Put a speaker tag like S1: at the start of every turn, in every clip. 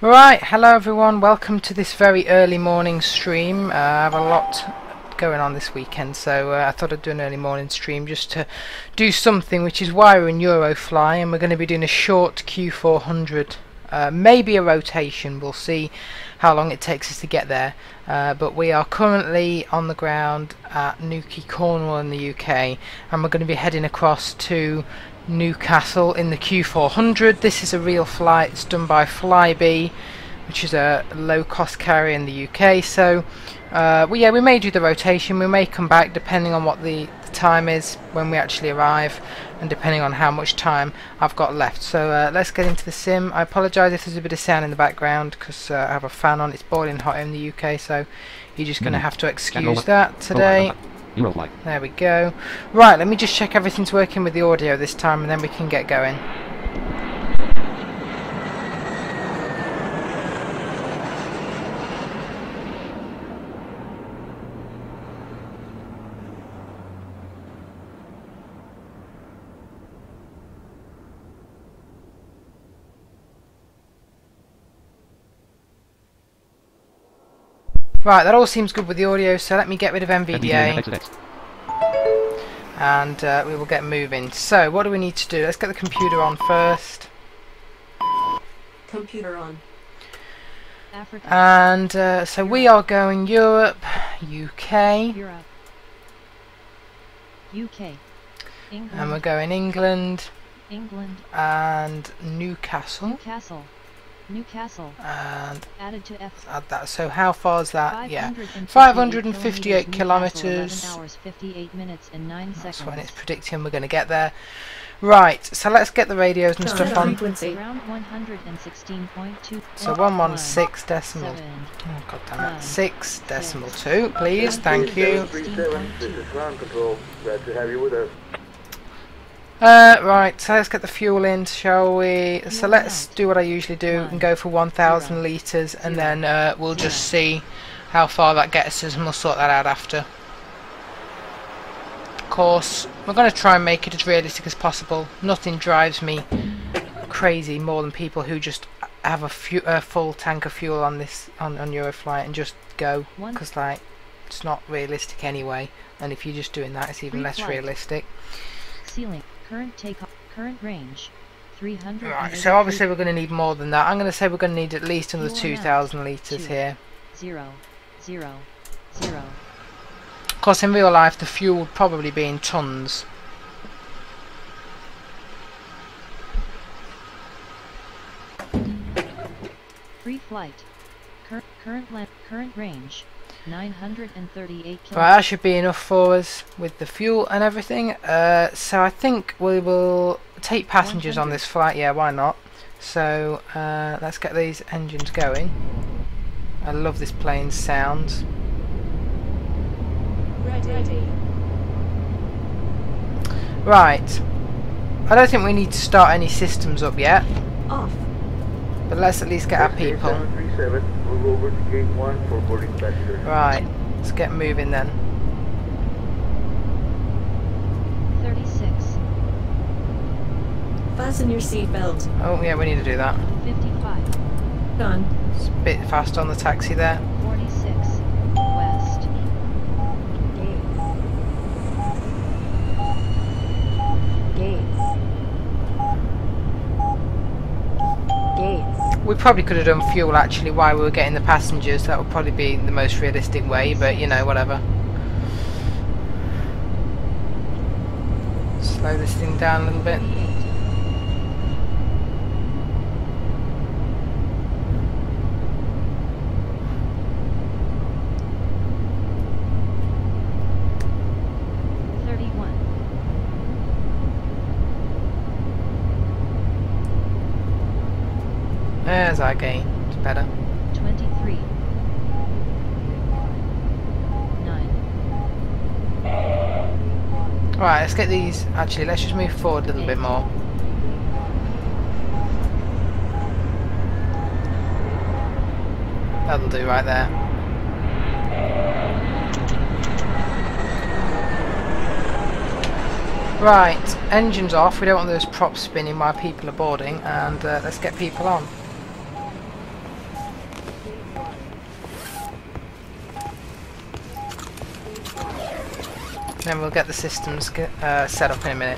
S1: Right, hello everyone, welcome to this very early morning stream. I have a lot going on this weekend, so I thought I'd do an early morning stream just to do something, which is why we're in Eurofly, and we're going to be doing a short Q400, maybe a rotation. We'll see how long it takes us to get there, but we are currently on the ground at Newquay, Cornwall in the UK, and we're going to be heading across to Newcastle in the Q400. This is a real flight. It's done by Flybe, which is a low-cost carrier in the UK. So, we may do the rotation. We may come back depending on what the time is when we actually arrive, and depending on how much time I've got left. So let's get into the sim. I apologise if there's a bit of sound in the background because I have a fan on. It's boiling hot in the UK, so you're just going to have to excuse that today. There we go. Right, let me just check everything's working with the audio this time, and then we can get going. Right, that all seems good with the audio, so let me get rid of NVDA. And we will get moving. So, what do we need to do? Let's get the computer on first.
S2: Computer on.
S1: Africa. And so we are going Europe, UK.
S3: Europe. UK. England.
S1: And we're going England.
S3: England.
S1: And Newcastle.
S3: Newcastle.
S1: And
S3: added to F.
S1: Add that. So how far is that? Yeah, 558 kilometers.
S3: 11 hours 58 minutes and 9 seconds.
S1: That's when it's predicting we're going to get there. Right. So let's get the radios and stuff on.
S3: Around 116.2.
S1: So 116 decimal. Oh, God damn it. 6 decimal 2, please. Thank you. Right, so let's get the fuel in, shall we? So let's do what I usually do and go for 1,000 litres, and then we'll just see how far that gets us, and we'll sort that out after. Of course, we're going to try and make it as realistic as possible. Nothing drives me crazy more than people who just have a full tank of fuel on this on Euroflight and just go, because like it's not realistic anyway, and if you're just doing that, it's even less realistic.
S3: Ceiling. Current takeoff, current range, 300.
S1: Right, so obviously we're going to need more than that. I'm going to say we're going to need at least another 2,000 litres here.
S3: 0, 0, 0.
S1: Of course, in real life, the fuel would probably be in tons.
S3: Free flight. Current range. 938 kilometers.
S1: Right, that should be enough for us with the fuel and everything. So I think we will take passengers on this flight. Yeah, why not? So let's get these engines going. I love this plane's sounds.
S2: Ready.
S1: Right, I don't think we need to start any systems up yet.
S2: Off.
S1: But let's at least get our people.
S4: Move over to gate 1 for boarding passengers.
S1: Right, let's get moving then.
S3: 36.
S2: Fasten your seatbelt.
S1: Oh yeah, we need to do that.
S3: 55.
S2: Done.
S1: It's a bit fast on the taxi there.
S3: 46. West. Gates.
S1: We probably could have done fuel actually while we were getting the passengers. That would probably be the most realistic way, but you know, whatever. Slow this thing down a little bit. There's our gain. It's better.
S3: 23. 9.
S1: Alright, let's get these. Actually, let's just move forward a little bit more. That'll do right there. Right, engines off. We don't want those props spinning while people are boarding, and let's get people on. then we'll get the systems set up in a minute.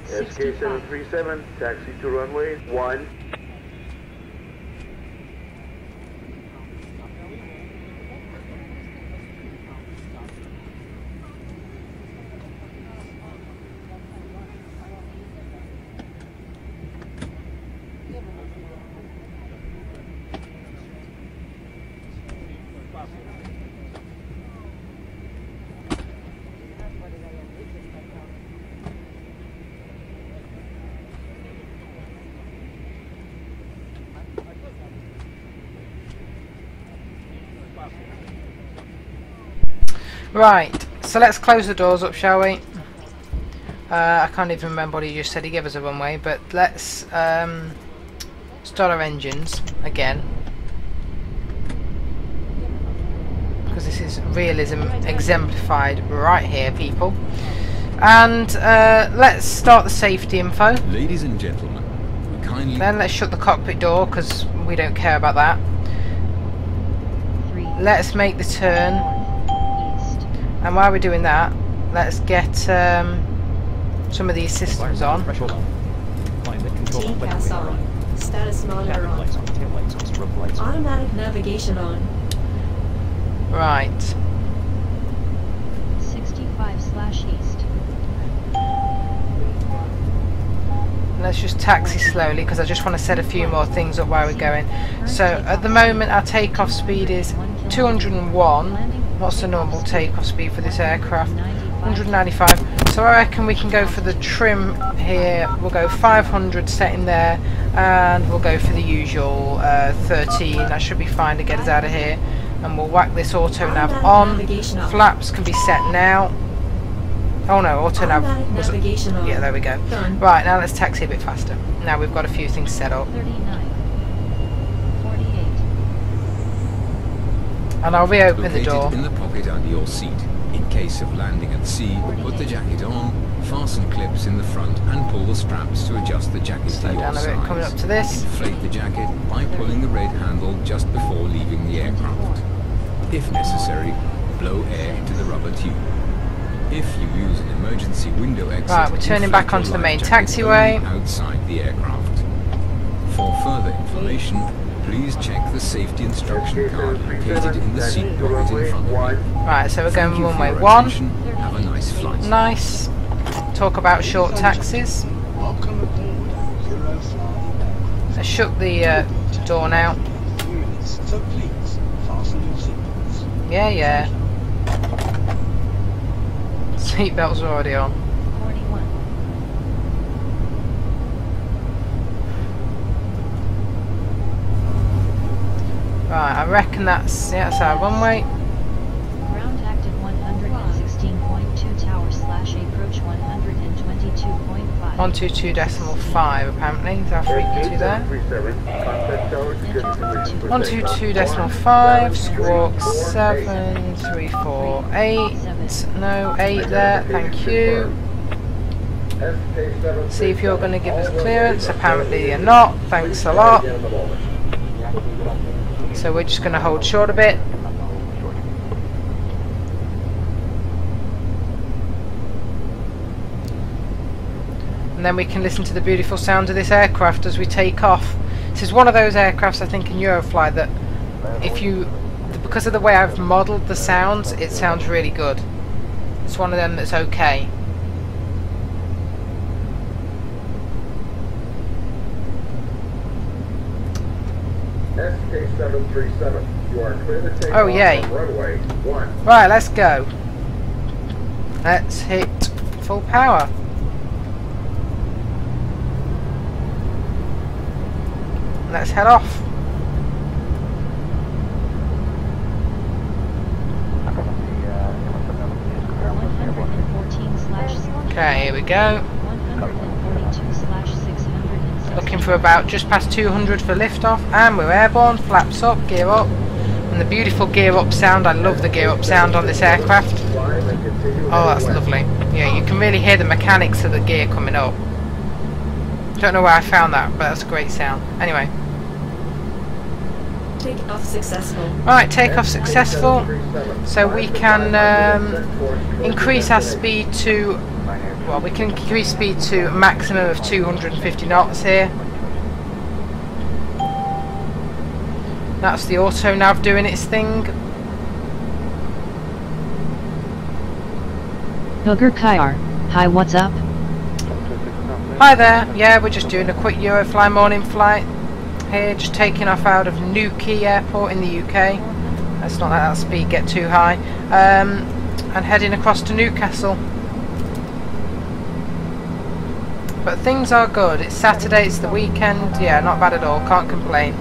S4: SK737, taxi to runway 1.
S1: Right, so let's close the doors up, shall we? I can't even remember what he just said. He gave us a runway, but let's start our engines again, because this is realism exemplified right here, people. And let's start the safety info.
S2: Ladies and gentlemen, we kindly...
S1: Then let's shut the cockpit door, because we don't care about that. Let's make the turn. And while we're doing that, let's get some of these systems on.
S5: TCAS on. Status monitor on. Automatic navigation on.
S1: Right.
S3: 65/east.
S1: Let's just taxi slowly, because I just want to set a few more things up while we're going. So at the moment our takeoff speed is 201. What's the normal takeoff speed for this aircraft? 195. So I reckon we can go for the trim here. We'll go 500 set in there, and we'll go for the usual 13. That should be fine to get us out of here. And we'll whack this auto nav on. Flaps can be set now. Oh no, auto nav was, yeah, there we go. Right, now let's taxi a bit faster. Now we've got a few things set up.
S3: 39. 48.
S1: And I'll reopen the
S2: Located
S1: door.
S2: in the pocket under your seat. In case of landing at sea, put the jacket on, fasten clips in the front, and pull the straps to adjust the jacket
S1: Slow
S2: to your
S1: down a bit,
S2: size.
S1: coming up to this.
S2: Inflate the jacket by pulling the red handle just before leaving the aircraft. If necessary, blow air into the rubber tube. If you use an emergency window exit,
S1: Right, we're turning back onto the main taxiway.
S2: Outside the aircraft. For further information, please check the safety instruction card located in the seat pocket in front of you.
S1: Right, so we're
S2: Thank
S1: going
S2: you for
S1: runway
S2: your
S1: 1.
S2: attention. Have a nice flight.
S1: Nice. Talk about short taxis. I shut the door now. Yeah. Seatbelts are already on.
S3: 41.
S1: Right, I reckon that's our runway.
S3: Ground active 116.2 tower / approach 122.5.
S1: 122.5 apparently is our frequency there. 122.5, squawk 7348. No, 8 there, thank you. See if you're going to give us clearance. Apparently you're not, thanks a lot. So we're just going to hold short a bit. And then we can listen to the beautiful sound of this aircraft as we take off. This is one of those aircrafts, I think, in Eurofly that because of the way I've modelled the sounds, it sounds really good. It's one of them that's okay.
S4: SK737, you are clear to take
S1: Oh,
S4: off
S1: yay.
S4: on runway 1.
S1: Right, let's go. Let's hit full power. Let's head off. Okay, here we go.
S3: 142/600.
S1: Looking for about just past 200 for liftoff, and we're airborne. Flaps up, gear up, and the beautiful gear up sound. I love the gear up sound on this aircraft. Oh, that's lovely. Yeah, you can really hear the mechanics of the gear coming up. Don't know where I found that, but that's a great sound. Anyway.
S5: Take off successful.
S1: Right, takeoff successful. So we can increase our speed to, well, we can increase speed to a maximum of 250 knots here. That's the auto nav doing its thing.
S3: Hooker Kyar, hi, what's up?
S1: Hi there. Yeah, we're just doing a quick Eurofly morning flight here, just taking off out of Newquay airport in the UK. Let's not let that speed get too high. And heading across to Newcastle. But things are good. It's Saturday, it's the weekend. Yeah, not bad at all. Can't complain.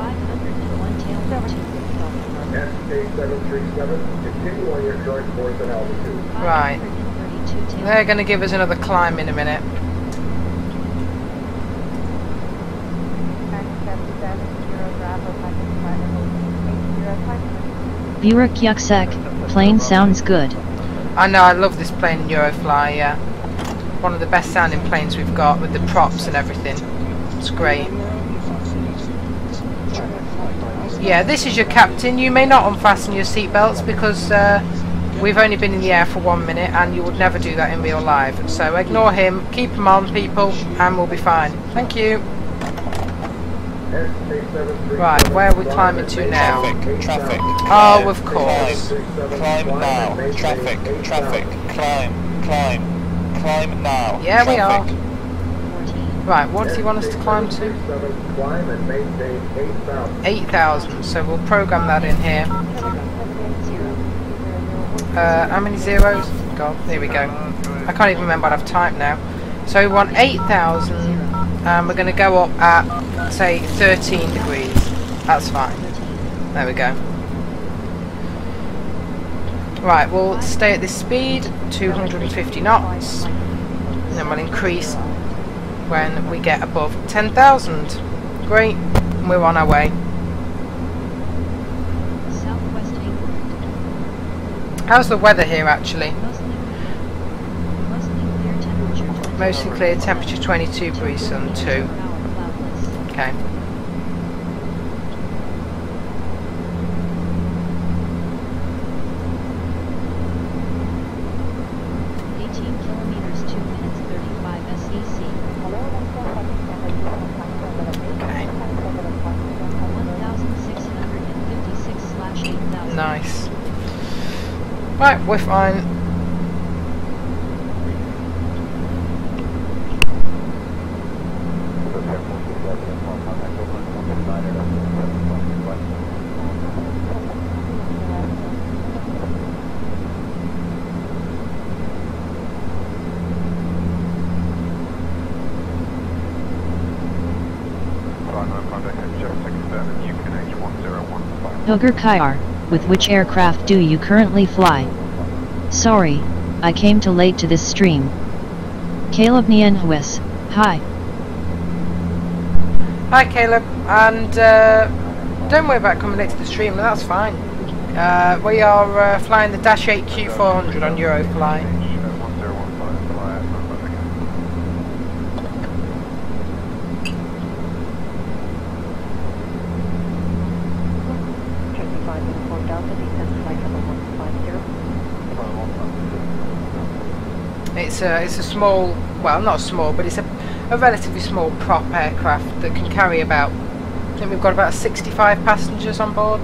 S1: Right. They're going to give us another climb in a minute.
S3: EGHQ, plane sounds good.
S1: I know, I love this plane in Eurofly, yeah. One of the best sounding planes we've got with the props and everything. It's great. Yeah, this is your captain. You may not unfasten your seatbelts because we've only been in the air for 1 minute and you would never do that in real life. So ignore him, keep him on, people, and we'll be fine. Thank you. Right, where are we climbing to now?
S6: Traffic.
S1: Oh, of course.
S6: Climb now. Traffic. Climb now.
S1: Yeah, we are. Right, what does he want us to climb to? 8,000, so we'll program that in here. How many zeros? God, there we go. I can't even remember what I've typed now. So we want 8,000, and we're going to go up at, say, 13 degrees. That's fine. There we go. Right, we'll stay at this speed, 250 knots, and then we'll increase when we get above 10,000. Great, and we're on our way. How's the weather here actually? Mostly clear, temperature 22, breeze, sun 2. Okay. Nice. Right, we're fine.
S3: Hooker Kyar, with which aircraft do you currently fly? Sorry, I came too late to this stream. Caleb Nienhuis, hi.
S1: Hi Caleb, and don't worry about coming late to the stream, that's fine. We are flying the Dash 8 Q400 on Eurofly. It's a small, well not small, but it's a relatively small prop aircraft that can carry about, I think we've got about 65 passengers on board.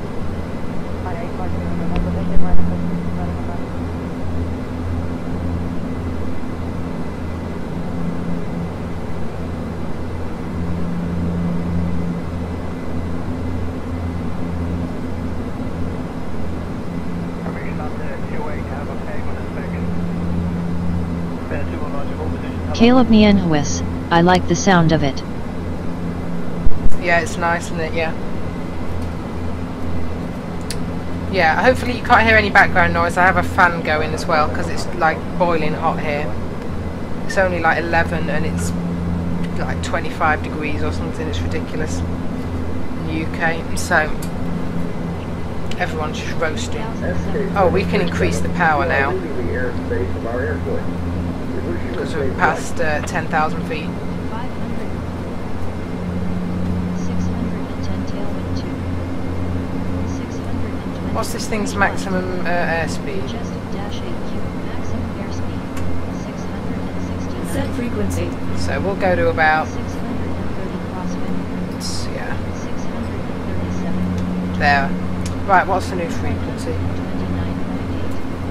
S3: Caleb Nienhuis, I like the sound of it.
S1: Yeah, it's nice, isn't it? Yeah. Yeah, hopefully you can't hear any background noise. I have a fan going as well because it's like boiling hot here. It's only like 11 and it's like 25 degrees or something. It's ridiculous in the UK. So everyone's just roasting. Oh, we can increase the power now because we're past 10,000 feet. what's this thing's maximum airspeed?
S3: Majestic dash 8Q, maximum airspeed, 660.
S5: Set frequency.
S1: So we'll go to about
S3: 630 crosswind.
S1: yeah
S3: 637.
S1: there. Right, what's the new frequency?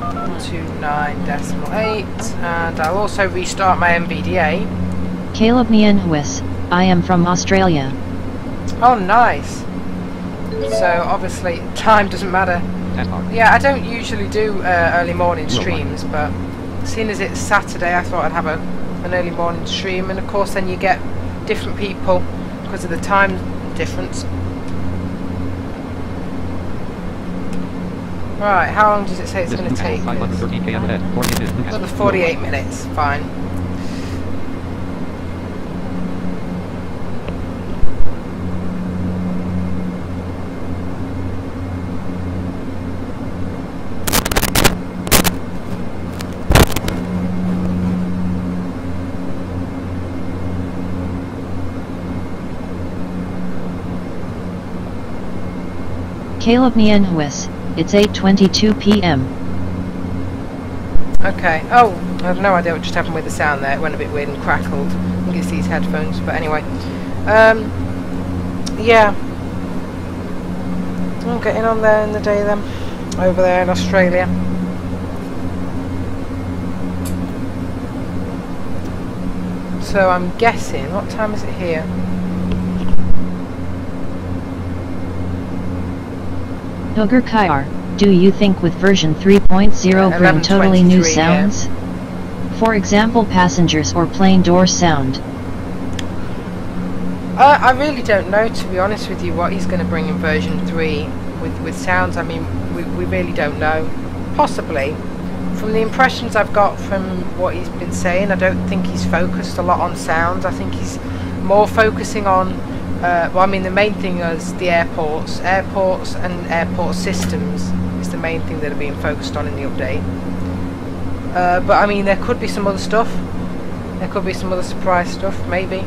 S3: 29.8.
S1: 29.8, and I'll also restart my MVDA.
S3: Caleb Nienhuis, I am from Australia.
S1: Oh, nice. So obviously time doesn't matter. Yeah, I don't usually do early morning streams, but seeing as it's Saturday, I thought I'd have an early morning stream, and of course then you get different people because of the time difference. Right, how long does it say it's going to take? Another 48 minutes, fine.
S3: Caleb Nienhuis, it's 8:22 p.m.
S1: Okay. Oh, I have no idea what just happened with the sound there. It went a bit weird and crackled. I think it's these headphones, but anyway. Yeah. I'm getting on there in the day then. Over there in Australia. So I'm guessing, what time is it here?
S3: Dogger Kyar, do you think with version 3.0 bring totally new
S1: 11:23,
S3: sounds? For example, passengers or plane door sound.
S1: I really don't know, to be honest with you, what he's going to bring in version 3 with sounds. I mean, we really don't know. Possibly. From the impressions I've got from what he's been saying, I don't think he's focused a lot on sounds. I think he's more focusing on well, I mean, the main thing is the airports and airport systems is the main thing that are being focused on in the update. But I mean, there could be some other stuff. There could be some other surprise stuff, maybe.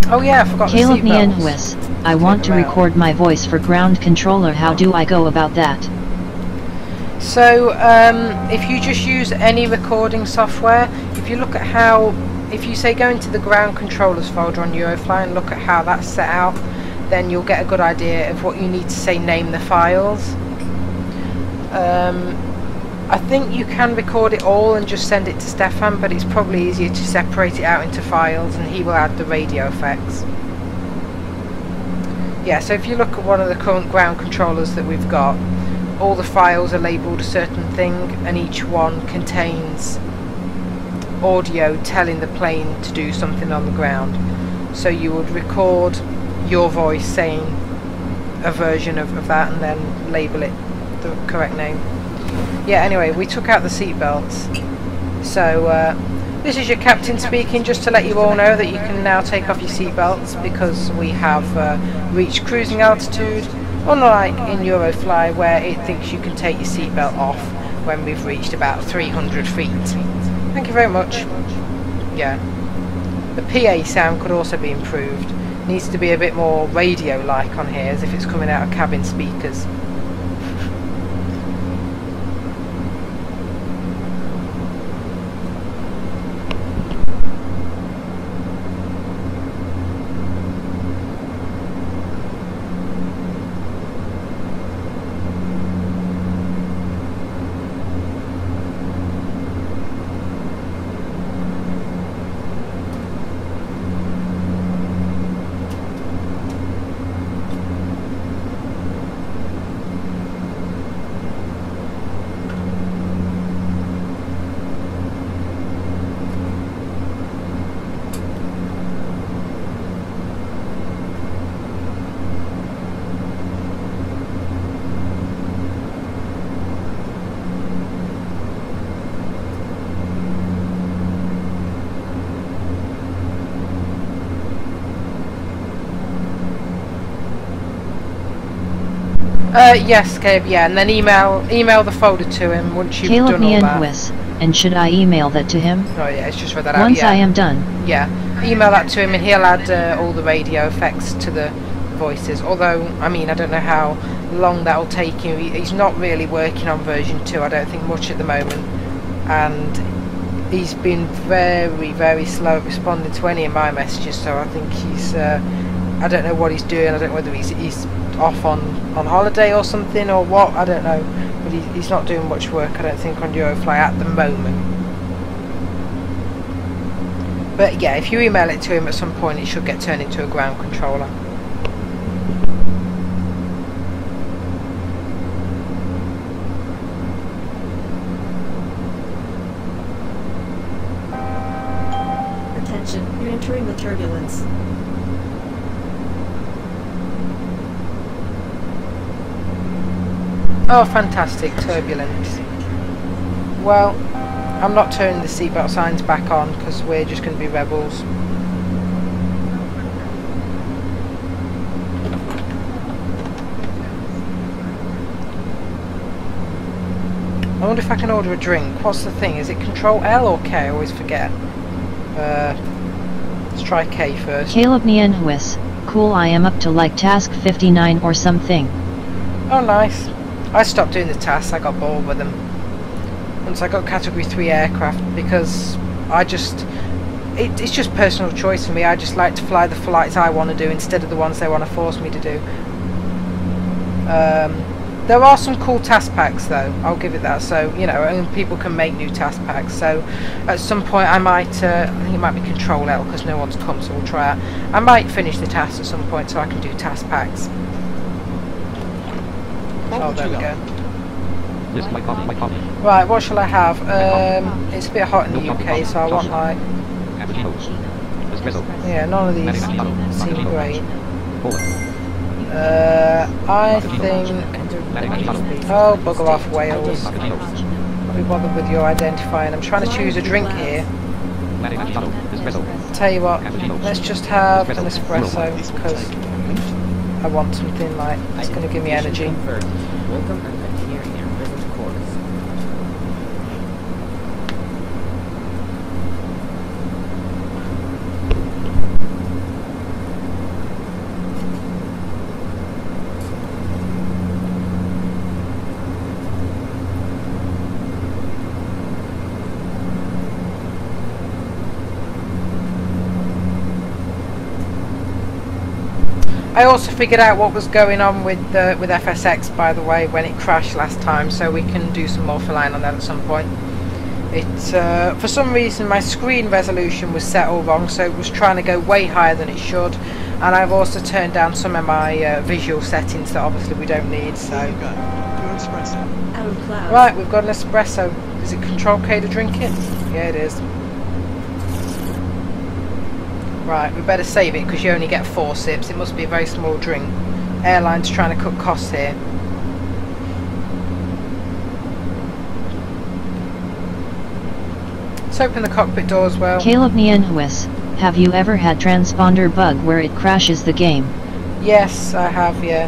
S1: Oh yeah, I forgot
S3: Caleb
S1: the seatbelts.
S3: Nienhuis, I want to record my voice for ground controller. How do I go about that?
S1: So, if you just use any recording software, if you look at how, if you say go into the ground controllers folder on Eurofly and look at how that's set out, then you'll get a good idea of what you need to say, name the files. I think you can record it all and just send it to Stefan, but it's probably easier to separate it out into files and he will add the radio effects. Yeah, so if you look at one of the current ground controllers that we've got, all the files are labelled a certain thing and each one contains audio telling the plane to do something on the ground. So you would record your voice saying a version of that and then label it the correct name. Yeah, anyway, we took out the seat belts. So this is your captain speaking, just to let you all know that you can now take off your seat belts because we have reached cruising altitude, unlike in Eurofly where it thinks you can take your seat belt off when we've reached about 300 feet. Thank you very much. Yeah. The PA sound could also be improved. Needs to be a bit more radio-like on here, as if it's coming out of cabin speakers. Yes, Caleb, yeah, and then email the folder to him once you've
S3: Caleb
S1: done all that.
S3: Nienhuis, and should I email that to him?
S1: Oh yeah, it's just read that out.
S3: Once
S1: Yeah.
S3: I am done.
S1: Yeah, email that to him and he'll add all the radio effects to the voices. Although, I mean, I don't know how long that'll take him. He's not really working on version 2, I don't think, much at the moment. And he's been very, very slow at responding to any of my messages, so I think he's... I don't know what he's doing. I don't know whether he's off on holiday or something or what, I don't know. But he's not doing much work, I don't think, on Eurofly at the moment. But yeah, if you email it to him at some point, it should get turned into a ground controller.
S5: Attention, you're entering the turbulence.
S1: Oh, fantastic, turbulence. Well, I'm not turning the seatbelt signs back on because we're just going to be rebels. I wonder if I can order a drink. What's the thing? Is it Control L or K? I always forget. Let's try K first.
S3: Caleb Nienhuis, cool, I am up to like task 59 or something.
S1: Oh, nice. I stopped doing the tasks, I got bored with them. Once I got category 3 aircraft, because it's just personal choice for me. I just like to fly the flights I want to do instead of the ones they want to force me to do. There are some cool task packs though, I'll give it that, so, you know, and people can make new task packs, so at some point I might, I think it might be Control L because no one's come, so we'll try it. I might finish the tasks at some point so I can do task packs. Oh, there we go. Right, what shall I have? It's a bit hot in the UK, so I want like... Yeah, none of these seem great. I think... Oh, bugger off, Wales. Can't be bothered with your identifying. I'm trying to choose a drink here. Tell you what, let's just have an espresso, because I want something like it's going to give me energy.
S7: Welcome and continuing your present course.
S1: I also figured out what was going on with FSX, by the way, when it crashed last time, so we can do some more flying on that at some point. It's for some reason my screen resolution was set all wrong, so it was trying to go way higher than it should, and I've also turned down some of my visual settings that obviously we don't need. So
S5: Out of clouds.
S1: right, we've got an espresso. Is it Control K to drink it? Yeah, it is. Right, we better save it because you only get 4 sips. It must be a very small drink. Airlines trying to cut costs here. Let's open the cockpit door as well.
S3: Caleb Nienhuis, have you ever had transponder bug where it crashes the game?
S1: Yes, I have, yeah.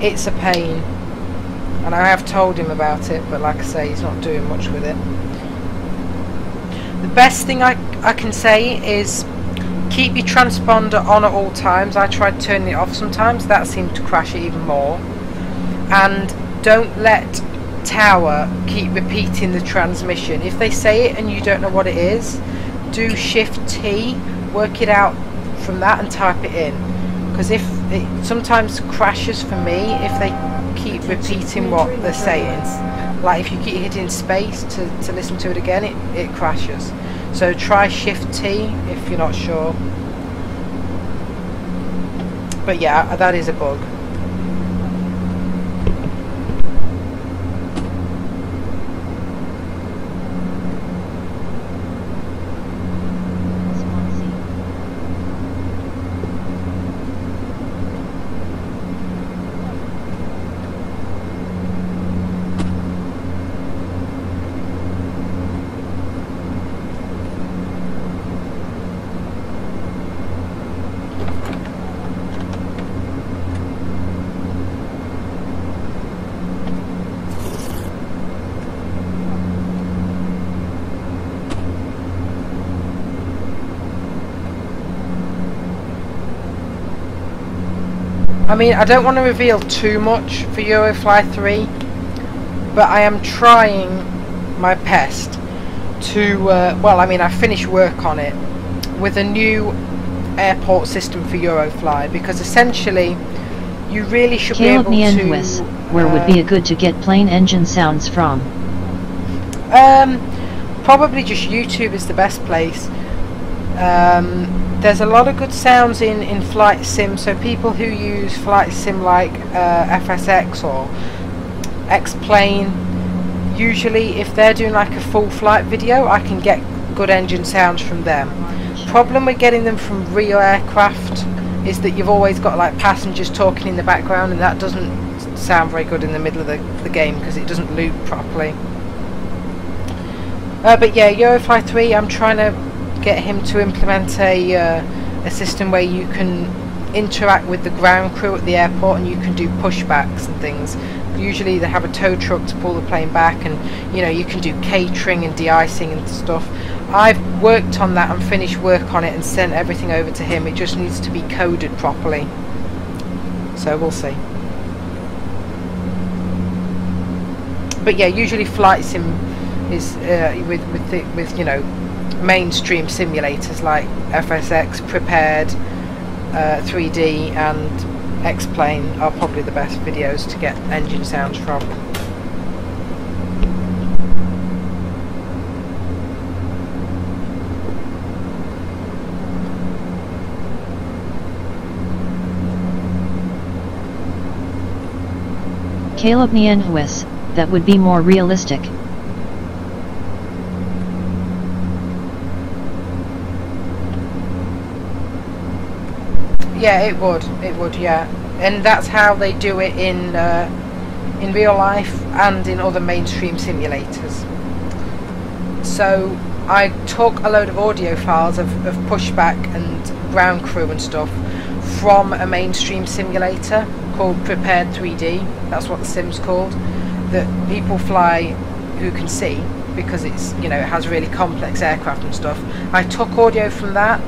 S1: It's a pain. And I have told him about it, but like I say, he's not doing much with it. The best thing I can say is keep your transponder on at all times. I tried turning it off sometimes, that seemed to crash it even more. And don't let tower keep repeating the transmission. If they say it and you don't know what it is, do Shift T, work it out from that and type it in. Because if it sometimes crashes for me if they keep repeating what they're saying. Like if you keep hitting space to listen to it again, it crashes. So try Shift T if you're not sure. But yeah, that is a bug. I mean, I don't want to reveal too much for Eurofly 3, but I am trying my best to, well, I mean, I finished work on it with a new airport system for Eurofly, because essentially you really should be able to...
S3: Where would be a good to get plane engine sounds from?
S1: Probably just YouTube is the best place. There's a lot of good sounds in flight sim, so people who use flight sim like FSX or X-Plane, usually if they're doing like a full flight video, I can get good engine sounds from them. Problem with getting them from real aircraft is that you've always got like passengers talking in the background, and that doesn't sound very good in the middle of the game because it doesn't loop properly. But yeah, Eurofly 3, I'm trying to get him to implement a system where you can interact with the ground crew at the airport, and you can do pushbacks and things. Usually they have a tow truck to pull the plane back, and you know, you can do catering and de-icing and stuff. I've worked on that and finished work on it and sent everything over to him. It just needs to be coded properly, so we'll see. But yeah, usually flight sim is with you know, mainstream simulators like FSX, Prepared, 3D and X-Plane are probably the best videos to get engine sounds from.
S3: Caleb Nienhuis, that would be more realistic.
S1: Yeah, it would, yeah. And that's how they do it in real life and in other mainstream simulators. So I took a load of audio files of pushback and ground crew and stuff from a mainstream simulator called Prepared 3D. That's what the sim's called, that people fly who can see, because it's, you know, it has really complex aircraft and stuff. I took audio from that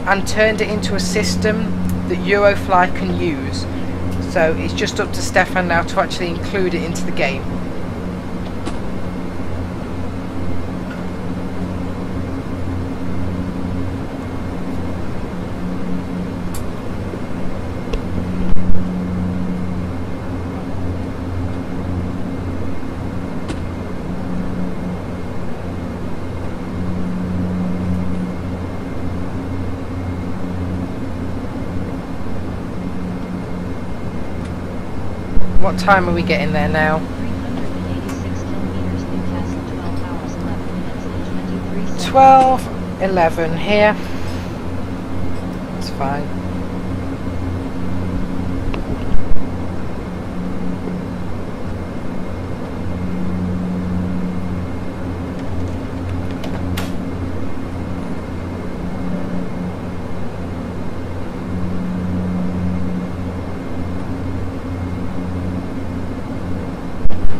S1: and turned it into a system that Eurofly can use. So it's just up to Stefan now to actually include it into the game. What time are we getting there now?
S3: 386 kilometers, Newcastle, 12 hours, 11 minutes and 23 seconds.
S1: 12:11 here. It's fine.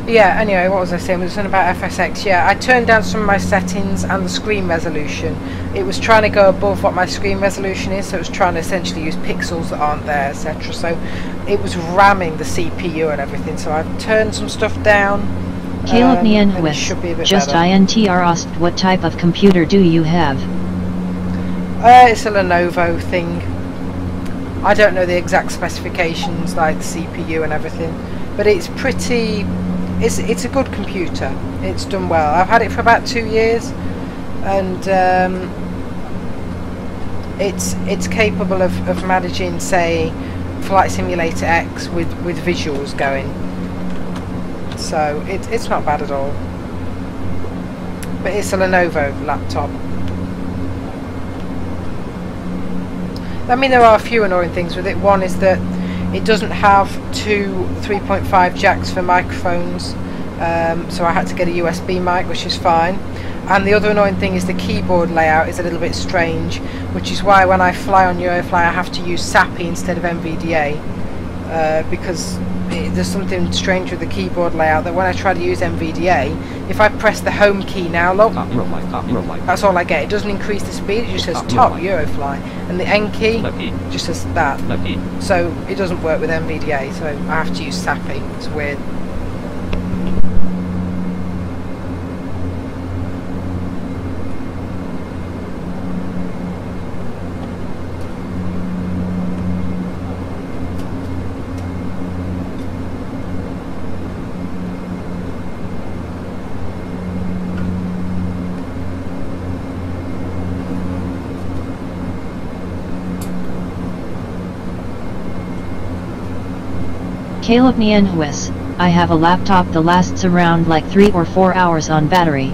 S1: Yeah, anyway, what was I saying? It was something about FSX. Yeah, I turned down some of my settings and the screen resolution. It was trying to go above what my screen resolution is, so it was trying to essentially use pixels that aren't there, etc. So it was ramming the CPU and everything, so I've turned some stuff down.
S3: Caleb Nienhuis, just INTR asked what type of computer do you have?
S1: It's a Lenovo thing. I don't know the exact specifications, like the CPU and everything, but it's pretty... It's a good computer. It's done well. I've had it for about 2 years, and it's capable of managing, say, Flight Simulator X with visuals going. So it's not bad at all. But it's a Lenovo laptop. I mean, there are a few annoying things with it. One is that it doesn't have two 3.5 jacks for microphones, so I had to get a USB mic, which is fine. And the other annoying thing is the keyboard layout is a little bit strange, which is why when I fly on Eurofly I have to use SAPI instead of NVDA, because there's something strange with the keyboard layout that when I try to use NVDA, if I press the home key now, look, that's all I get. It doesn't increase the speed, it just says top Eurofly, and the N key just says that. So it doesn't work with NVDA, so I have to use SAPI. It's weird.
S3: Caleb Nienhuis, I have a laptop that lasts around like 3 or 4 hours on battery.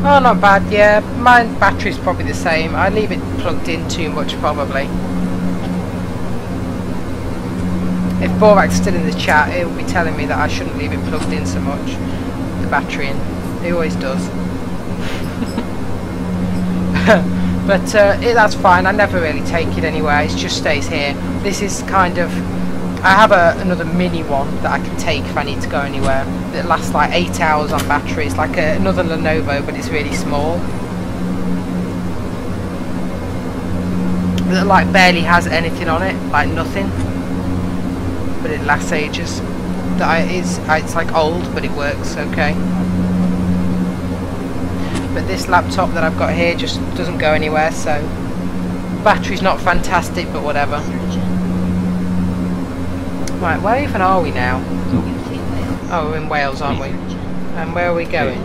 S1: Oh, not bad, yeah. My battery's probably the same. I leave it plugged in too much, probably. If Borak's still in the chat, he'll be telling me that I shouldn't leave it plugged in so much. The battery in. He always does. But that's fine. I never really take it anywhere. It just stays here. This is kind of... I have another mini one that I can take if I need to go anywhere. It lasts like 8 hours on battery. It's like another Lenovo, but it's really small. That like barely has anything on it, like nothing. But it lasts ages. It's like old, but it works okay. But this laptop that I've got here just doesn't go anywhere, so battery's not fantastic, but whatever. Right, where even are we now? Oh, we're in Wales, aren't we? And where are we going?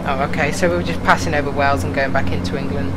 S1: Oh, okay, so we were just passing over Wales and going back into England.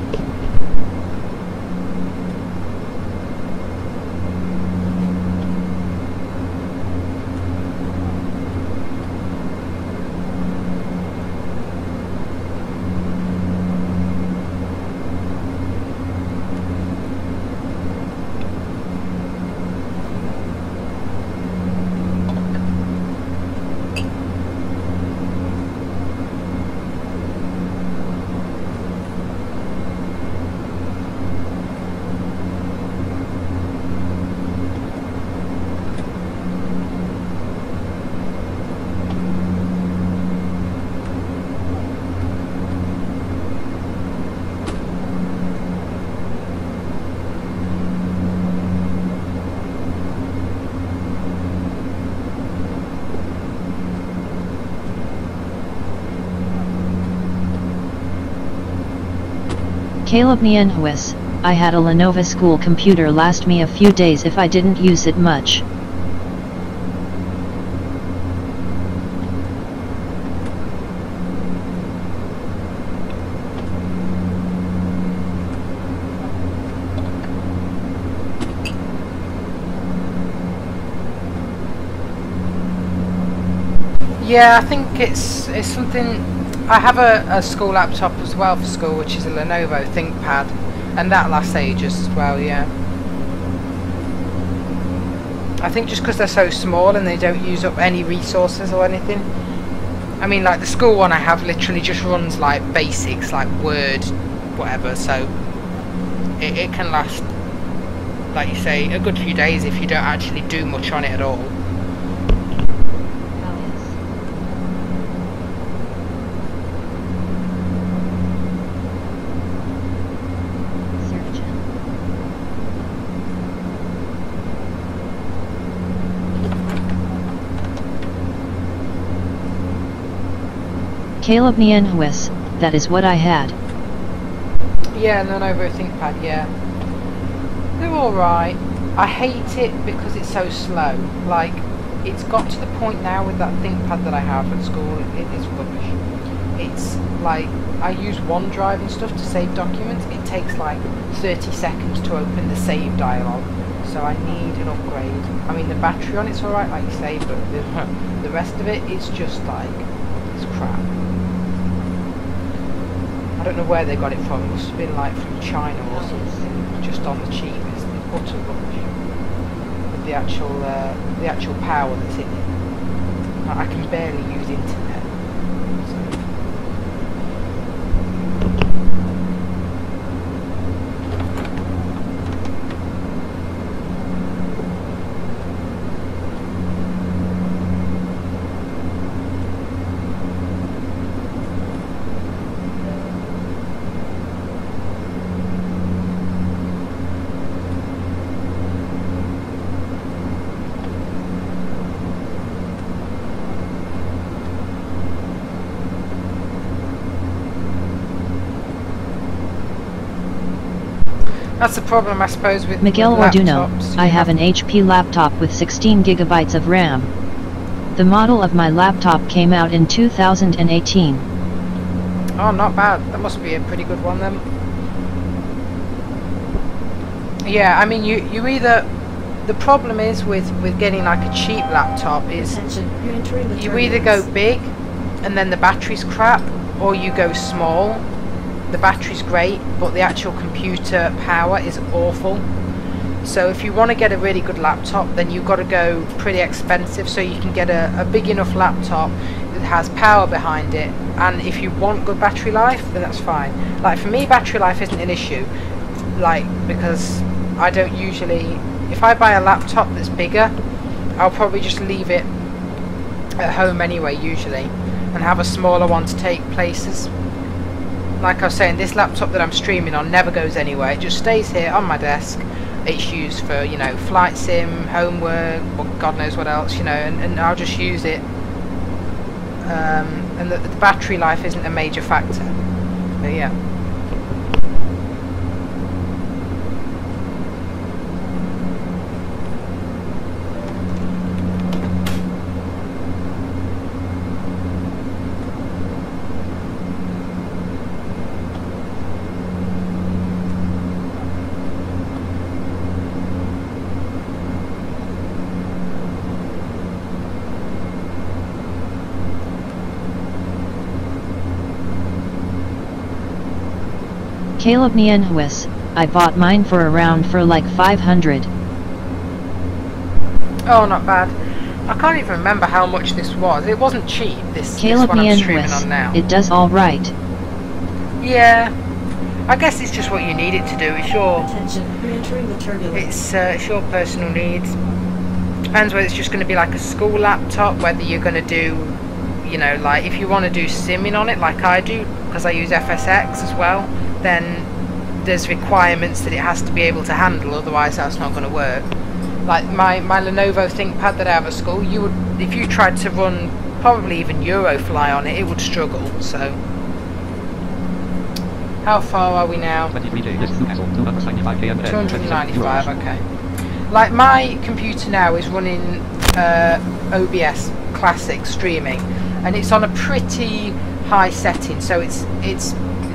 S3: Caleb Nienhuis, I had a Lenovo school computer last me a few days if I didn't use it much.
S1: Yeah, I think it's something. I have a school laptop as well for school, which is a Lenovo ThinkPad, and that lasts ages as well, yeah. I think just because they're so small and they don't use up any resources or anything. I mean, like the school one I have literally just runs like basics, like Word, whatever, so it can last, like you say, a good few days if you don't actually do much on it at all.
S3: Caleb Nienhuis, that is what I had.
S1: Yeah, Lenovo ThinkPad, yeah. They're alright. I hate it because it's so slow. Like, it's got to the point now with that ThinkPad that I have at school, it is rubbish. It's like, I use OneDrive and stuff to save documents. It takes like 30 seconds to open the save dialog. So I need an upgrade. I mean, the battery on it's alright, like you say, but the rest of it is just like, it's crap. I don't know where they got it from. It must have been like from China or something, just on the cheap. It's utter rubbish. With the actual power that's in it, I can barely use internet. So. That's the problem, I suppose, with
S3: Miguel
S1: with
S3: Orduno,
S1: laptops.
S3: I have an HP laptop with 16 gigabytes of RAM. The model of my laptop came out in 2018.
S1: Oh, not bad. That must be a pretty good one then. Yeah, I mean, you either... The problem is with getting like a cheap laptop is
S5: Attention, you're entering the
S1: you either go
S5: turbulence.
S1: big and then the battery's crap, or you go small. The battery's great, but the actual computer power is awful. So if you want to get a really good laptop, then you've got to go pretty expensive, so you can get a big enough laptop that has power behind it, and if you want good battery life, then that's fine. Like for me, battery life isn't an issue, like, because I don't usually... If I buy a laptop that's bigger, I'll probably just leave it at home anyway, usually, and have a smaller one to take places. Like I was saying, this laptop that I'm streaming on never goes anywhere. It just stays here on my desk. It's used for, you know, flight sim, homework, or God knows what else, you know, and I'll just use it. And the battery life isn't a major factor. But yeah.
S3: Caleb Nienhuis, I bought mine for like 500.
S1: Oh, not bad. I can't even remember how much this was. It wasn't cheap, this
S3: Caleb
S1: one I'm streaming
S3: Nienhuis,
S1: on now.
S3: it does alright.
S1: Yeah. I guess it's just what you need it to do. It's your...
S5: Attention, you're entering the turbulence.
S1: It's your personal needs. Depends whether it's just going to be like a school laptop, whether you're going to do, you know, like if you want to do simming on it like I do, because I use FSX as well, then there's requirements that it has to be able to handle, otherwise that's not going to work. Like my Lenovo ThinkPad that I have at school, you would, if you tried to run probably even Eurofly on it, it would struggle. So how far are we now? 295, okay. Like my computer now is running OBS Classic streaming, and it's on a pretty high setting, so it's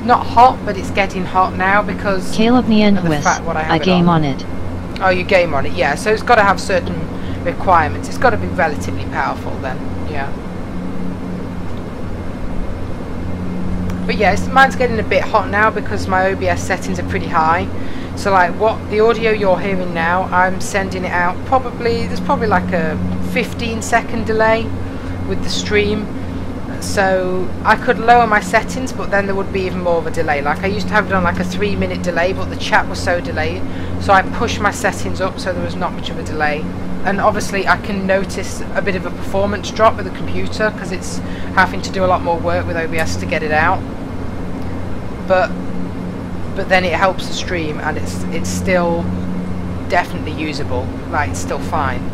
S1: not hot, but it's getting hot now because
S3: Caleb
S1: of the
S3: Nienhuis,
S1: fact what I have
S3: I game on it.
S1: Oh, you game on it, yeah. So it's got to have certain requirements. It's got to be relatively powerful then, yeah. But yeah, mine's getting a bit hot now because my OBS settings are pretty high. So like what the audio you're hearing now, I'm sending it out there's probably like a 15-second delay with the stream. So I could lower my settings, but then there would be even more of a delay. Like I used to have it on like a 3-minute delay, but the chat was so delayed, so I pushed my settings up so there was not much of a delay. And obviously I can notice a bit of a performance drop with the computer because it's having to do a lot more work with OBS to get it out. But then it helps the stream, and it's still definitely usable. Like it's still fine.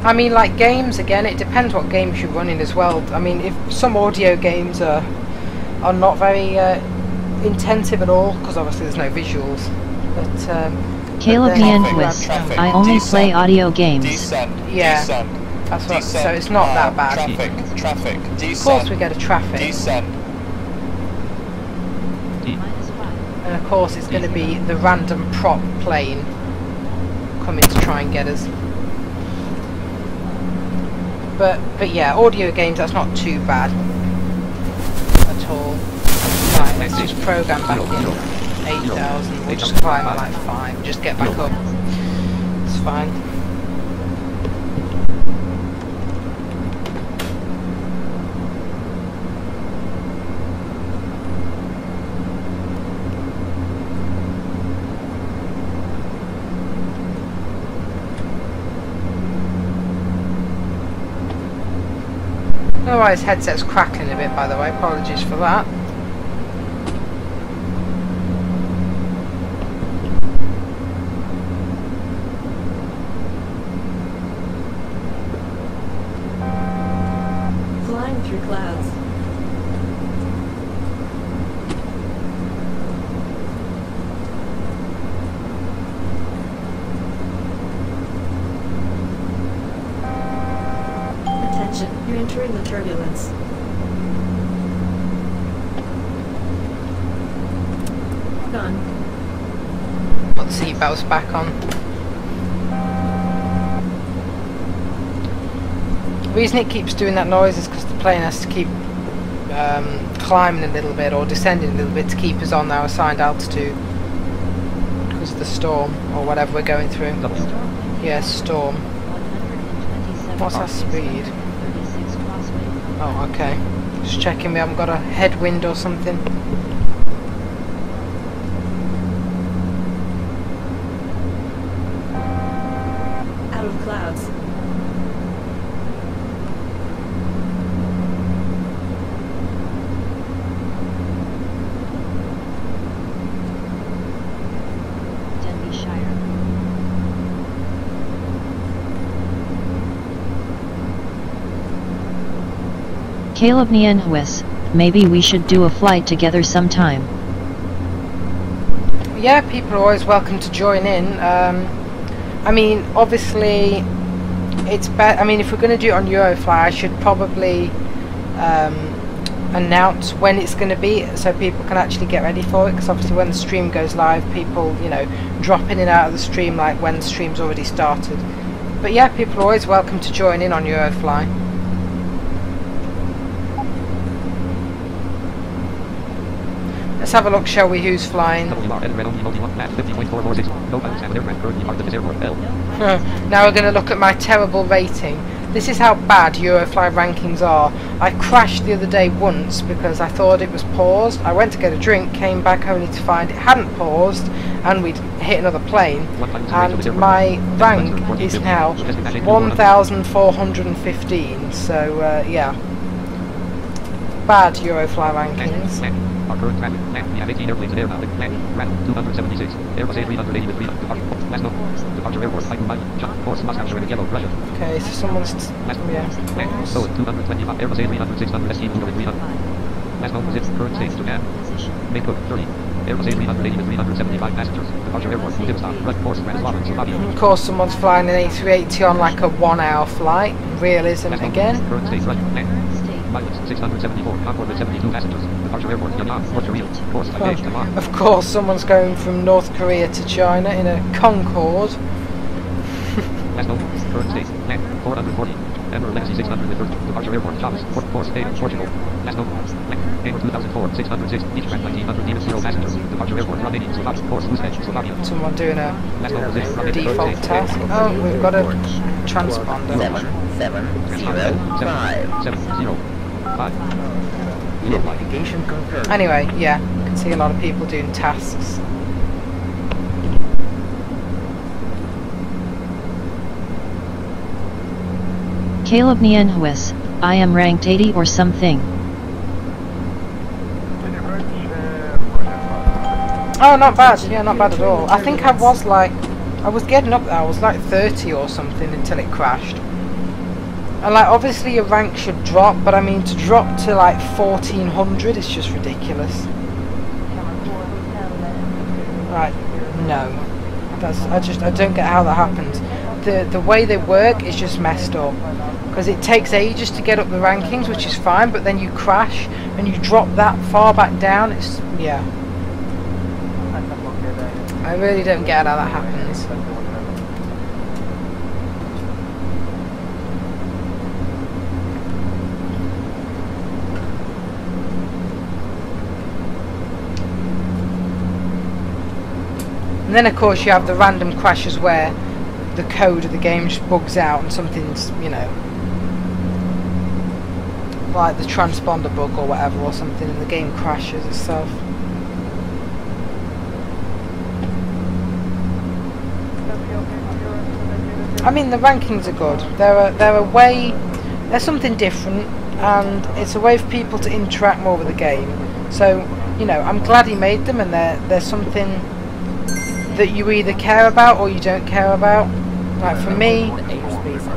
S1: I mean, like games, again, it depends what games you're running as well. I mean, if some audio games are not very intensive at all, because obviously there's no visuals. But
S3: Caleb Nienhuis, I only play audio games.
S6: Descend.
S1: Yeah,
S6: Descend.
S1: that's what.
S6: Descend.
S1: So it's not that bad.
S6: Traffic. Descend.
S1: Of course, we get a traffic,
S6: Descend.
S1: and of course it's going to be the random prop plane coming to try and get us. But yeah, audio games, that's not too bad at all. Right, let's just program back in 8,000. We'll just climb at like 5. Just get back up. It's fine. know why his headset's crackling a bit, by the way. Apologies for that.
S5: Flying through clouds. Attention, you're entering the turbulence. Gone.
S1: Put the seatbelts back on. The reason it keeps doing that noise is because the plane has to keep climbing a little bit or descending a little bit to keep us on our assigned altitude because of the storm or whatever we're going through. Yes, storm. What's our speed? Oh, okay. Just checking we haven't got a headwind or something.
S5: Out of clouds.
S3: Caleb Nienhuis, maybe we should do a flight together sometime.
S1: Yeah, people are always welcome to join in. I mean, obviously, it's better. I mean, if we're going to do it on Eurofly, I should probably announce when it's going to be so people can actually get ready for it. Because obviously, when the stream goes live, people, you know, drop in and out of the stream like when the stream's already started. But yeah, people are always welcome to join in on Eurofly. Let's have a look, shall we, who's flying? Now we're going to look at my terrible rating. This is how bad Eurofly rankings are. I crashed the other day once because I thought it was paused. I went to get a drink, came back only to find it hadn't paused and we'd hit another plane. And my rank is now 1,415. So, yeah. Bad Eurofly rankings.
S8: Our current traffic. We have 18 airplanes in air now. Random 276. Airbus A380 with 3 departure. Last note. Departure airport. Flight Mumbai. Jump. Course Moscow. Showing yellow. Russia.
S1: Okay, so someone's... yeah.
S8: So 225. Airbus A300 600 SE with 300. Last note was it. Current stage Japan. Main Cook 30. Airbus A380 with 375 passengers. Departure airport. Vladivostok. Rush. Course Bratislava. Slovakia.
S1: Of course, someone's flying an A380 on like a 1 hour flight. Realism again.
S8: Current stage Russia. Mileage 674, Concord with 72 passengers. Departure airport, Yangon, North Korea. Course,
S1: of course, someone's going from North Korea to China in a Concorde.
S8: Last note, current state, 440. Emperor Legacy 600 with departure airport, Chaves, course, Spain, Portugal. Last note, Emperor 2004, 606, each track 1900, minus 0 passengers. Departure airport, Romania, Slovakia, course, Newcastle, Slovakia.
S1: Someone doing a default task. Oh, we've got a transponder.
S7: 770 Identification confirmed.
S1: Anyway, yeah, you can see a lot of people doing tasks.
S3: Caleb Nienhuis, I am ranked 80 or something.
S1: Oh, not bad. Yeah, not bad at all. I think I was getting up there. I was like 30 or something until it crashed. And like, obviously your rank should drop, but I mean, to drop to like 1400 is just ridiculous. Right, no. I don't get how that happens. The way they work is just messed up. Because it takes ages to get up the rankings, which is fine, but then you crash and you drop that far back down, it's, yeah. I really don't get how that happens. And then of course you have the random crashes where the code of the game just bugs out and something's, you know, like the transponder bug or whatever or something, and the game crashes itself. I mean, the rankings are good. They're something different. and it's a way for people to interact more with the game. So, you know, I'm glad he made them, and they're something that you either care about or you don't care about. Like for me,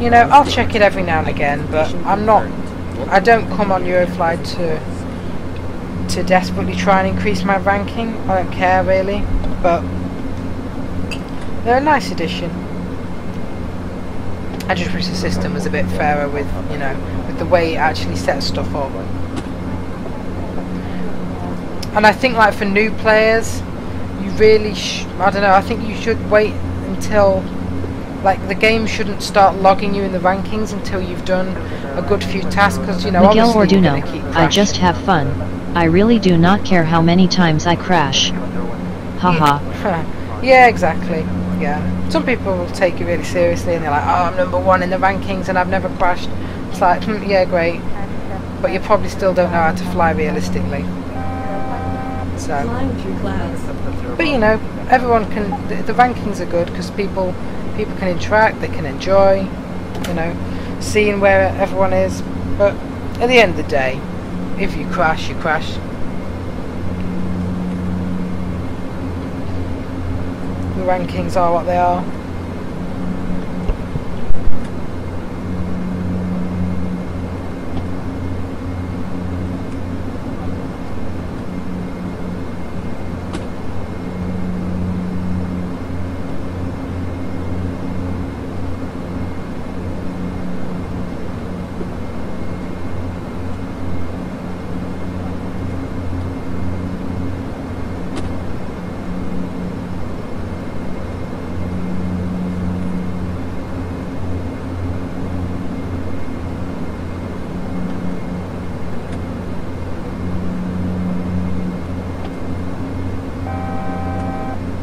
S1: you know, I'll check it every now and again, but I don't come on Eurofly to desperately try and increase my ranking. I don't care really, but they're a nice addition. I just wish the system was a bit fairer with, you know, with the way it actually sets stuff up. And I think, like, for new players, you really I don't know, I think you should wait until, like, the game shouldn't start logging you in the rankings until you've done a good few tasks, because, you know,
S3: Miguel
S1: obviously you're
S3: Orduno,
S1: gonna keep
S3: I just
S1: crashing.
S3: have fun. I really do not care how many times I crash. Haha.
S1: Yeah, exactly. Yeah. Some people will take it really seriously and they're like, oh, I'm #1 in the rankings and I've never crashed. It's like, yeah, great. But you probably still don't know how to fly realistically. So.
S5: Flying through clouds.
S1: But you know, everyone can. The rankings are good because people can interact, they can enjoy, you know, seeing where everyone is. But at the end of the day, if you crash, you crash. The rankings are what they are.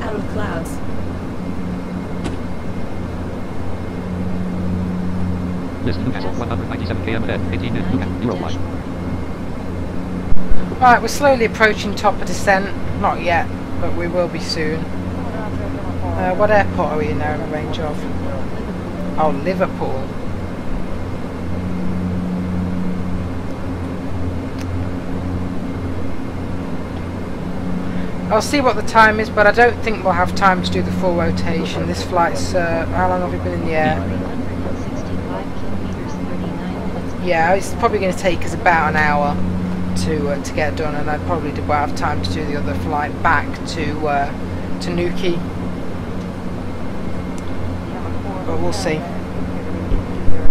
S5: Out of clouds.
S8: List Newcastle, 197 km ahead, 18 in Newcastle, Eurofly.
S1: Right, we're slowly approaching top of descent. Not yet, but we will be soon. What airport are we in now in the range of? Oh, Liverpool. I'll see what the time is, but I don't think we'll have time to do the full rotation. This flight's, how long have we been in the air?
S3: 65 kilometers, 39 minutes.
S1: Yeah, it's probably going to take us about an hour to get done, and I probably will have time to do the other flight back to Newquay. But we'll see.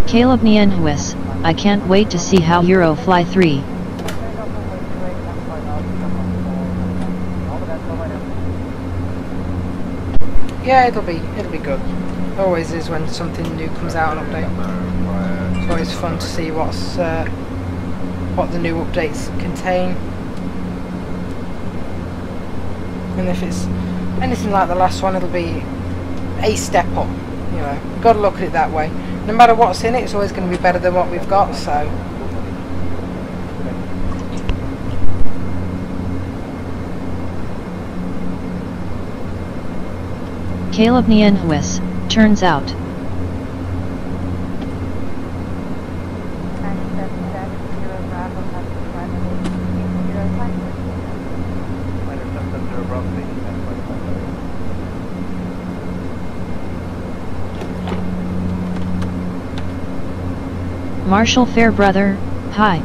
S3: Caleb Nienhuis, I can't wait to see how Eurofly 3.
S1: Yeah, it'll be good. Always is when something new comes out on update. It's always fun to see what the new updates contain. And if it's anything like the last one, it'll be a step up. You know, you've got to look at it that way. No matter what's in it, it's always going to be better than what we've got. So.
S3: Caleb Nienhuis, turns out. Marshall Fairbrother, hi.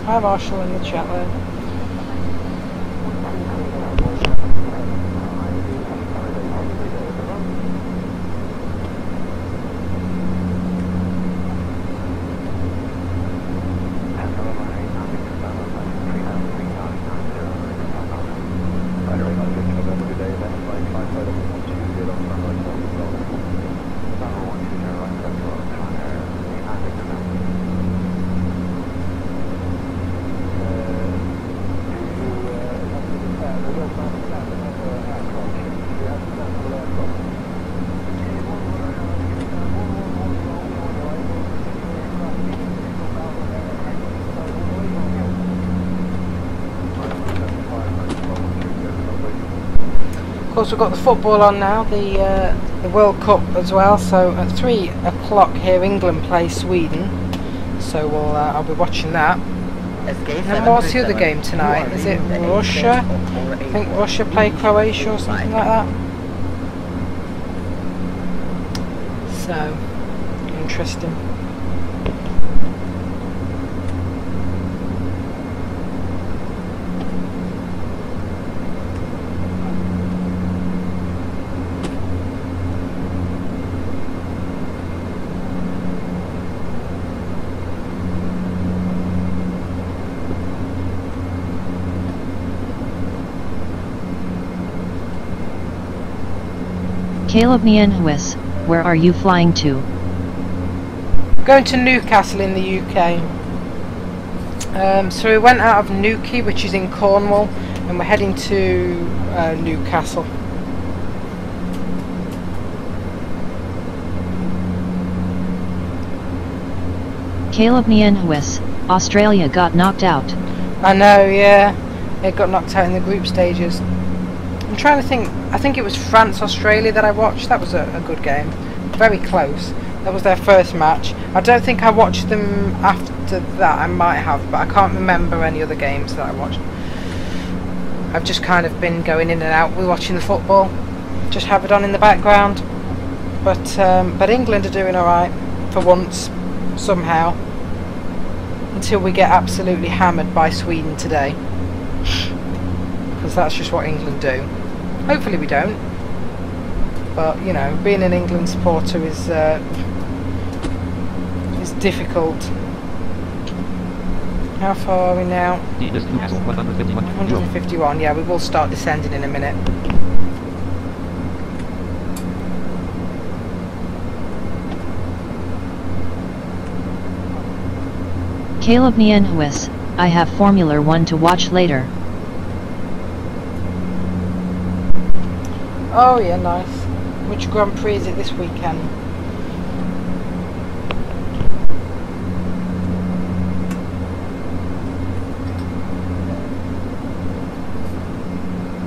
S1: Hi Marshall in the chat there. Of course, we've got the football on now, the World Cup as well. So at 3 o'clock here, England play Sweden, so I'll be watching that. And then what's the other game tonight? Is it Russia? I think Russia play Croatia or something like that. So, interesting.
S3: Caleb Nienhuis, where are you flying to?
S1: Going to Newcastle in the UK. So we went out of Newquay, which is in Cornwall, and we're heading to Newcastle.
S3: Caleb Nienhuis, Australia got knocked out.
S1: I know, yeah. It got knocked out in the group stages. I'm trying to think, I think it was France-Australia that I watched. That was a good game. Very close. That was their first match. I don't think I watched them after that. I might have, but I can't remember any other games that I watched. I've just kind of been going in and out with watching the football. Just have it on in the background. But England are doing alright, for once, somehow. Until we get absolutely hammered by Sweden today. Because that's just what England do. Hopefully we don't. But, you know, being an England supporter is difficult. How far are we now? 151, yeah, we will start descending in a minute.
S3: Caleb Nienhuis, I have Formula 1 to watch later.
S1: Oh yeah, nice. Which Grand Prix is it this weekend?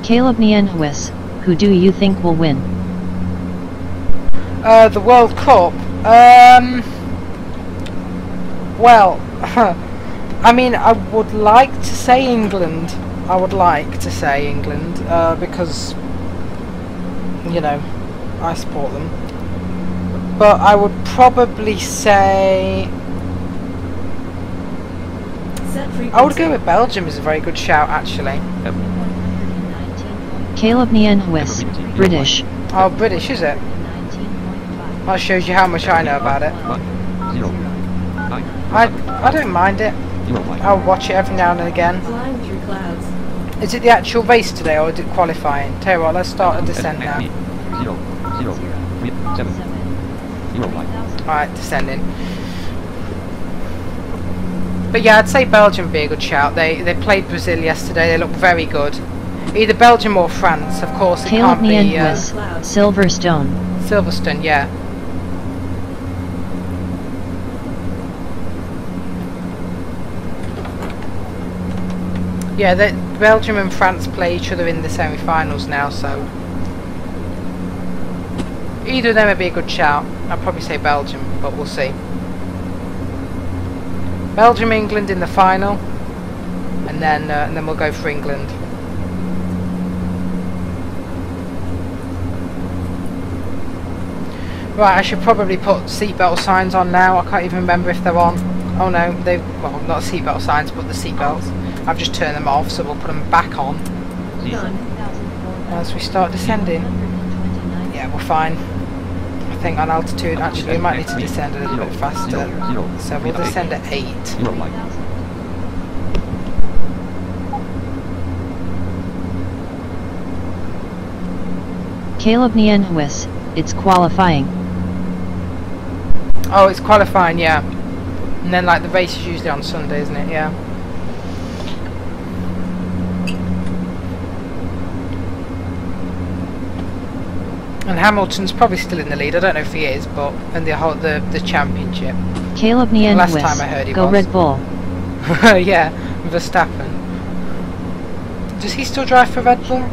S3: Caleb Nienhuis, who do you think will win?
S1: The World Cup? Well, I mean, I would like to say England. I would like to say England, because, you know, I support them. But I would probably say... I would go with Belgium is a very good shout, actually.
S3: Caleb Nienhuis, British.
S1: Oh, British, is it? That shows you how much I know about it. I don't mind it. I'll watch it every now and again.
S5: Flying through clouds.
S1: Is it the actual race today or is it qualifying? Tell you what, let's start a descent now. Alright, descending. But yeah, I'd say Belgium would be a good shout. They played Brazil yesterday, they looked very good. Either Belgium or France, of course. It
S3: Caleb
S1: can't be
S3: Nienhuis, Silverstone.
S1: Silverstone, yeah. Yeah, Belgium and France play each other in the semi-finals now, so either of them would be a good shout. I'd probably say Belgium, but we'll see. Belgium, England in the final, and then we'll go for England. Right, I should probably put seatbelt signs on now. I can't even remember if they're on. Oh no, well, not seatbelt signs, but the seatbelts. I've just turned them off, so we'll put them back on as we start descending. Yeah, we're fine. I think on altitude, actually, we might need to descend a little bit faster. So we'll descend at 8.
S3: Caleb Nienhuis, it's qualifying.
S1: Oh, it's qualifying, yeah. And then, like, the race is usually on Sunday, isn't it? Yeah. And Hamilton's probably still in the lead. I don't know if he is, but in the championship.
S3: Caleb Nienhuis,
S1: last time I heard he
S3: go
S1: was.
S3: Red Bull.
S1: Yeah, Verstappen. Does he still drive for Red Bull?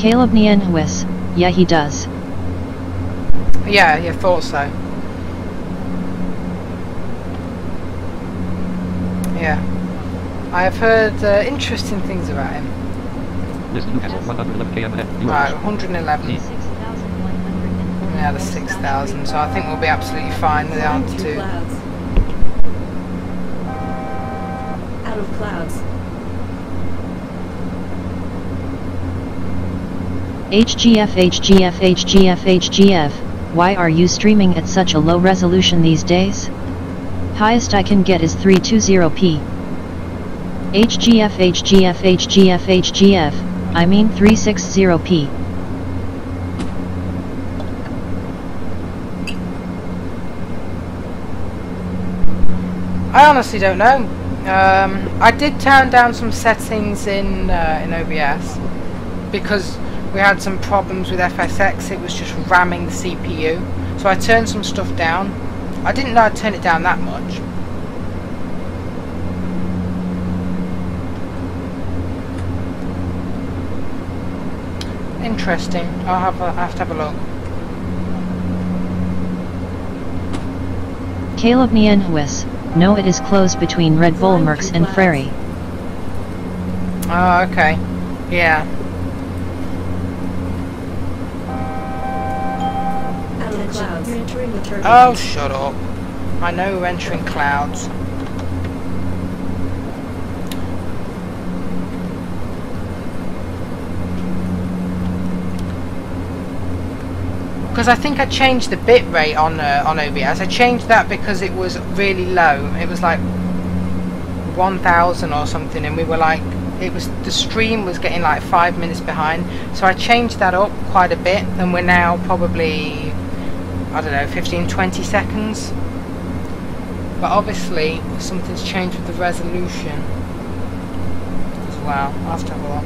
S3: Caleb Nienhuis, yeah he does.
S1: Yeah, thought so. Yeah. I have heard interesting things about him.
S8: List Newcastle 111 km.
S1: Right, 111. Yeah, the 6,000, so I think we'll be absolutely fine with the
S5: Flying through
S1: altitude.
S5: clouds. Out of clouds.
S3: HGF, why are you streaming at such a low resolution these days? Highest I can get is 320p. HGF, I mean 360p.
S1: I honestly don't know. I did turn down some settings in OBS because we had some problems with FSX. It was just ramming the CPU, so I turned some stuff down. I didn't know I'd turn it down that much. Interesting. I have to have a look.
S3: Caleb Nienhuis, no, it is closed between Red Bull Mercs and Frary.
S1: Oh, okay. Yeah.
S5: Out of clouds. You're entering the turbulence.
S1: Oh, shut up. I know we're entering clouds. Because I think I changed the bit rate on OBS. I changed that because it was really low. It was like 1,000 or something, and we were like, the stream was getting like 5 minutes behind. So I changed that up quite a bit, and we're now probably, I don't know, 15-20 seconds. But obviously something's changed with the resolution as well. I'll have to have a look.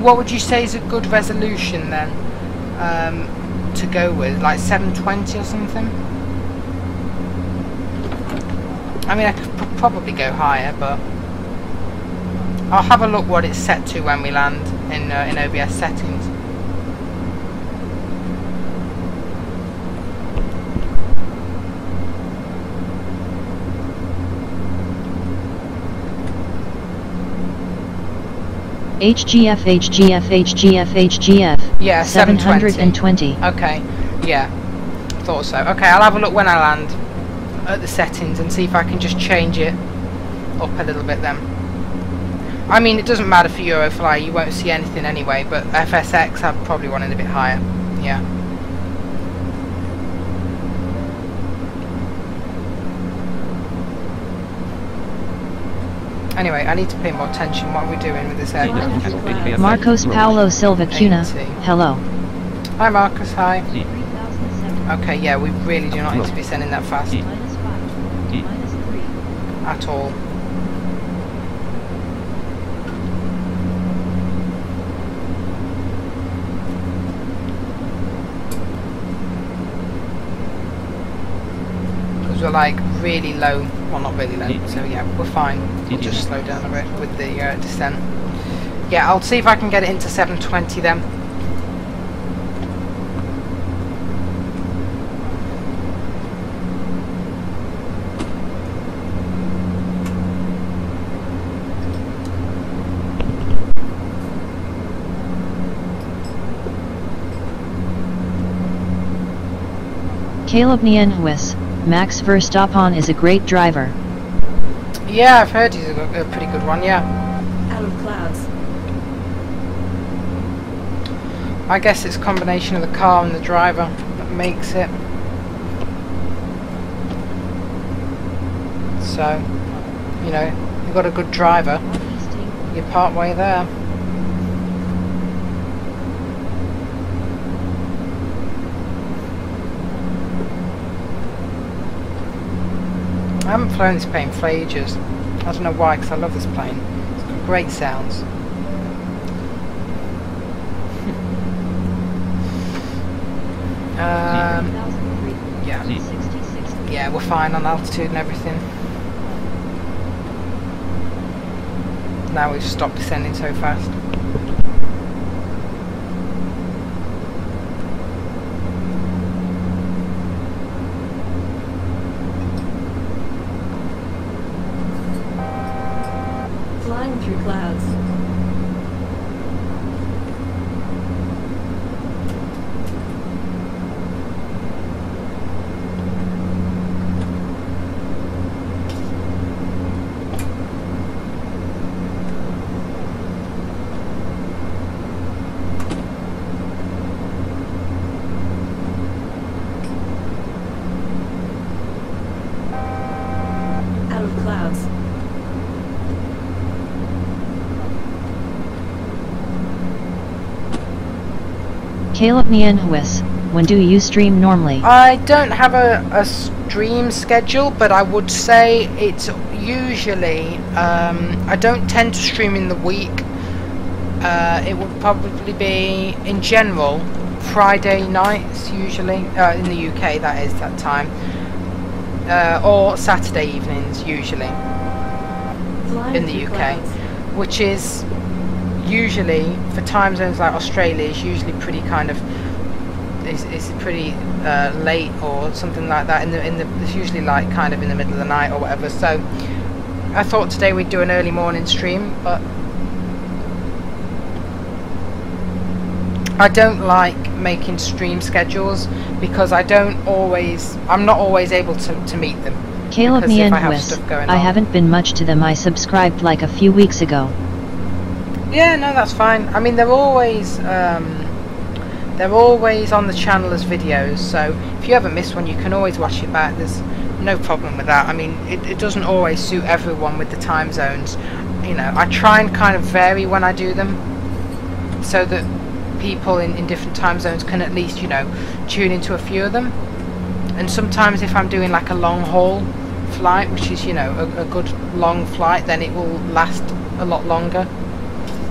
S1: What would you say is a good resolution then to go with? Like 720 or something? I mean, I could probably go higher, but I'll have a look what it's set to when we land in OBS settings.
S3: HGF.
S1: Yeah,
S3: 720.
S1: Okay, yeah, thought so. Okay, I'll have a look when I land at the settings and see if I can just change it up a little bit then. I mean, it doesn't matter for Eurofly, you won't see anything anyway, but FSX I'd probably want it a bit higher. Yeah. Anyway, I need to pay more attention. What are we doing with this aircraft?
S3: Marcos Paulo Silva Cunha,
S1: 80.
S3: hello.
S1: Hi Marcus, hi. Okay, yeah, we really do not need to be sending that fast at all. Because we're like really low, well not really low, so yeah, we're fine. We'll just slow down a bit with the descent. Yeah, I'll see if I can get it into 720 then.
S3: Caleb Nienhuis, Max Verstappen is a great driver.
S1: Yeah, I've heard he's a pretty good one, yeah.
S5: Out of clouds.
S1: I guess it's a combination of the car and the driver that makes it. So, you know, you've got a good driver, you're part way there. I haven't flown this plane for ages. I don't know why, because I love this plane. It's got great sounds. Yeah.
S8: Z.
S1: Yeah, we're fine on altitude and everything. Now we've stopped descending so fast.
S5: Flying through clouds. Out of clouds.
S3: Caleb Nienhuis, when do you stream normally?
S1: I don't have a stream schedule, but I would say it's usually, I don't tend to stream in the week. It would probably be, in general, Friday nights usually, in the UK that is that time, or Saturday evenings usually in the UK, which is usually for time zones like Australia is usually pretty kind of is pretty late or something like that. It's usually like kind of in the middle of the night or whatever. So I thought today we'd do an early morning stream, but I don't like making stream schedules because I'm not always able to meet them.
S3: Caleb Nienhuis, I haven't been much to them. I subscribed like a few weeks ago.
S1: Yeah, no, that's fine. I mean, they're always on the channel as videos, so if you ever miss one, you can always watch it back. There's no problem with that. I mean, it doesn't always suit everyone with the time zones. You know, I try and kind of vary when I do them, so that people in different time zones can at least, you know, tune into a few of them. And sometimes if I'm doing like a long haul flight, which is, you know, a good long flight, then it will last a lot longer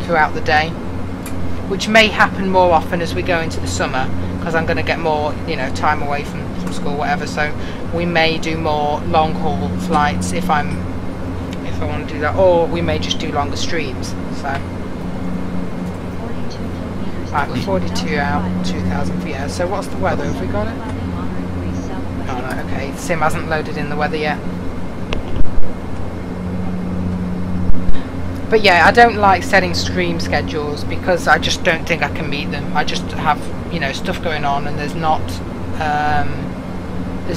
S1: throughout the day, which may happen more often as we go into the summer, because I'm going to get more, you know, time away from school, whatever. So we may do more long haul flights if I want to do that, or we may just do longer streams. So right, we're 42 out, 2,000 feet. Yeah, so what's the weather? Have we got it? Oh no, okay. Sim hasn't loaded in the weather yet. But yeah, I don't like setting stream schedules because I just don't think I can meet them. I just have, you know, stuff going on, and there's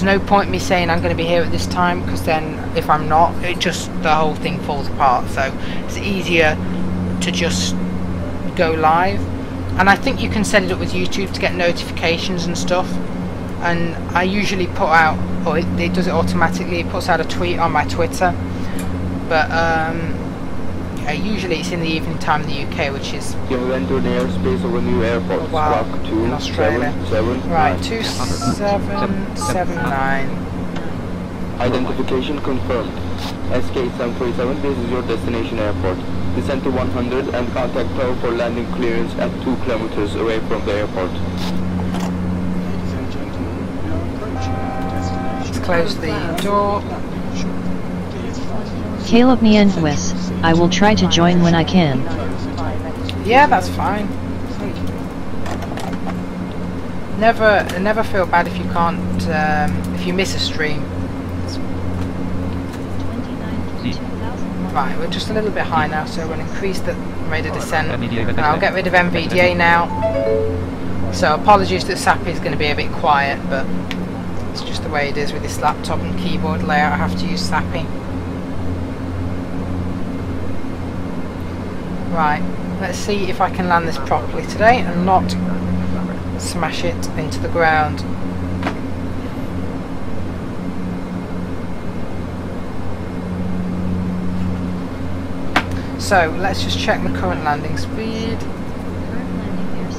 S1: no point me saying I'm going to be here at this time, because then if I'm not, the whole thing falls apart. So it's easier to just go live. And I think you can set it up with YouTube to get notifications and stuff. And I usually put out, or it does it automatically. It puts out a tweet on my Twitter. But usually it's in the evening time in the UK, which is
S4: You entered the airspace over New Airport.
S1: in Australia. Right, 2779.
S4: Identification confirmed. SK747, this is your destination airport. Descend to 100 and contact tow for landing clearance at 2 kilometers away from the airport.
S1: Let's close the door.
S3: Caleb Nienhuis, I will try to join when I can.
S1: Yeah, that's fine. Never feel bad if you can't, if you miss a stream. Right, we're just a little bit high now, so we'll increase the rate of descent. I'll get rid of NVDA now. So apologies that SAPI is going to be a bit quiet, but it's just the way it is with this laptop and keyboard layout. I have to use SAPI. Right, let's see if I can land this properly today and not smash it into the ground. So let's just check the current landing speed,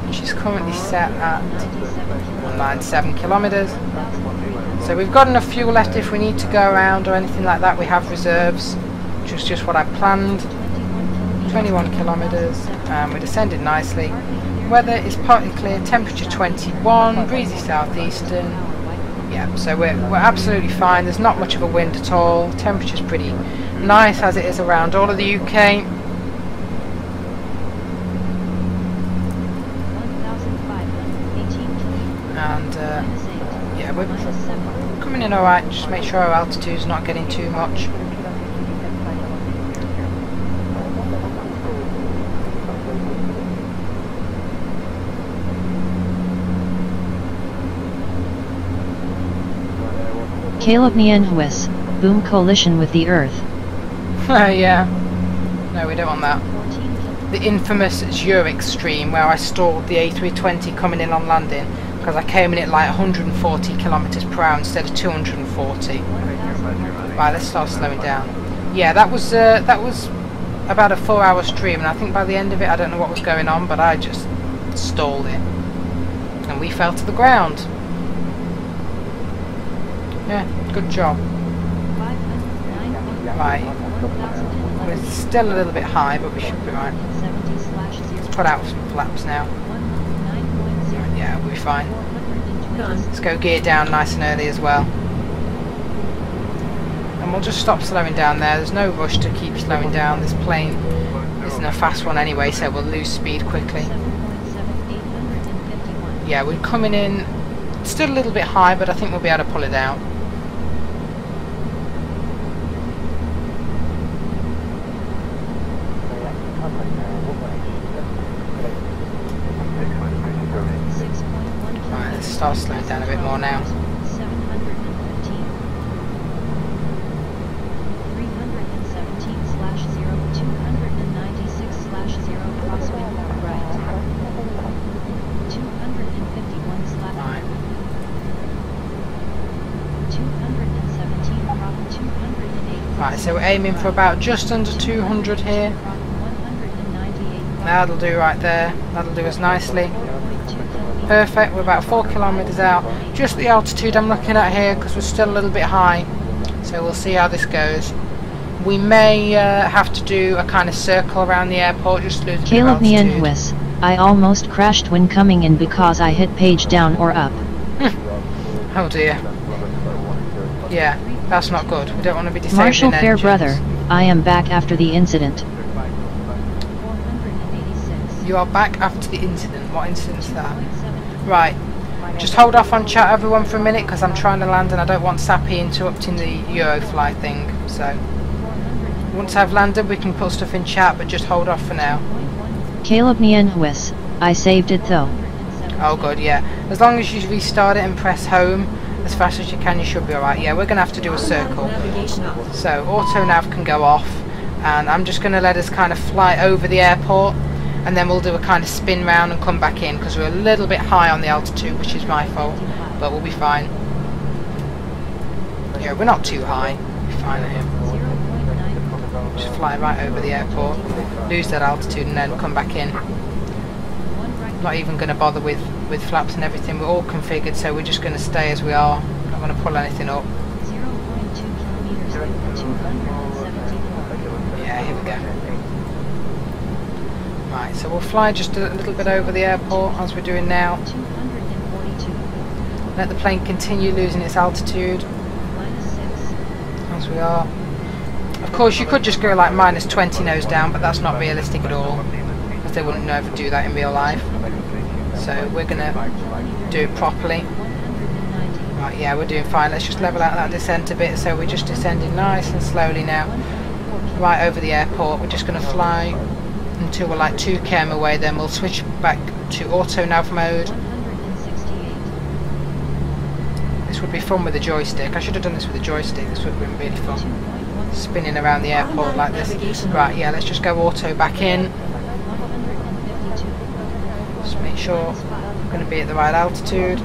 S1: which is currently set at 197 kilometers. So we've got enough fuel left if we need to go around or anything like that. We have reserves, which was just what I planned. 21 kilometers, and we're descending nicely. Weather is partly clear, temperature 21, breezy southeastern, Yeah, so we're absolutely fine. There's not much of a wind at all. Temperature's pretty nice as it is around all of the UK. And yeah, we're coming in alright. Just make sure our altitude's not getting too much.
S3: Caleb Nienhuis, boom collision with the Earth.
S1: Yeah. No, we don't want that. The infamous Zurich stream where I stalled the A320 coming in on landing because I came in at like 140 kilometers per hour instead of 240. Right, let's start slowing down. Yeah, that was about a 4-hour stream, and I think by the end of it, I don't know what was going on, but I just stalled it, and we fell to the ground. Yeah, good job. Right, we're still a little bit high, but we should be right. Let's put out some flaps now. Yeah, we'll be fine. Let's go gear down nice and early as well. And we'll just stop slowing down there. There's no rush to keep slowing down. This plane isn't a fast one anyway, so we'll lose speed quickly. Yeah, we're coming in still a little bit high, but I think we'll be able to pull it out. Right, let's start slowing down a bit more now. Right, so we're aiming for about just under 200 here. That'll do right there. That'll do us nicely. Perfect, we're about 4 kilometers out. Just the altitude I'm looking at here because we're still a little bit high. So we'll see how this goes. We may have to do a kind of circle around the airport, just lose a bit of altitude.
S3: Caleb Nienhuis, I almost crashed when coming in because I hit page down or up.
S1: Oh dear. Yeah, that's not good. We don't want to be disabling
S3: Marshall
S1: engines.
S3: Fairbrother, I am back after the incident.
S1: You are back after the incident. What incident's that? Right. Just hold off on chat everyone for a minute because I'm trying to land and I don't want Sappy interrupting the Eurofly thing. So once I've landed we can put stuff in chat, but just hold off for now.
S3: Caleb Nienhuis, I saved it though.
S1: Oh good, yeah. As long as you restart it and press home as fast as you can, you should be alright. Yeah, we're going to have to do a circle. So auto nav can go off and I'm just going to let us kind of fly over the airport, and then we'll do a kind of spin round and come back in because we're a little bit high on the altitude, which is my fault, but we'll be fine. Yeah, we're not too high. We'll be fine here. Just fly right over the airport, lose that altitude and then come back in. Not even going to bother with flaps and everything. We're all configured, so we're just going to stay as we are. Not going to pull anything up. Yeah, here we go. Right, so we'll fly just a little bit over the airport as we're doing now. Let the plane continue losing its altitude as we are. Of course you could just go like -20 nose down, but that's not realistic at all because they wouldn't never do that in real life. So we're going to do it properly. Right, yeah, we're doing fine. Let's just level out that descent a bit. So we're just descending nice and slowly now right over the airport. We're just going to fly until we're like 2 km away, then we'll switch back to auto nav mode. This would be fun with a joystick. I should have done this with a joystick. This would have been really fun. Spinning around the airport like this. Right, yeah, let's just go auto back in. Just make sure we're going to be at the right altitude.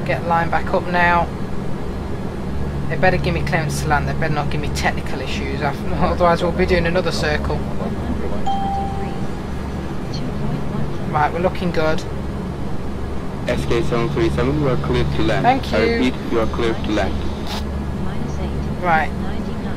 S1: Get line back up now. They better give me clearance to land, they better not give me technical issues, otherwise we'll be doing another circle. Right, we're looking good.
S4: SK737, you are cleared to land.
S1: Thank you.
S4: I repeat, you are cleared to land.
S1: Right,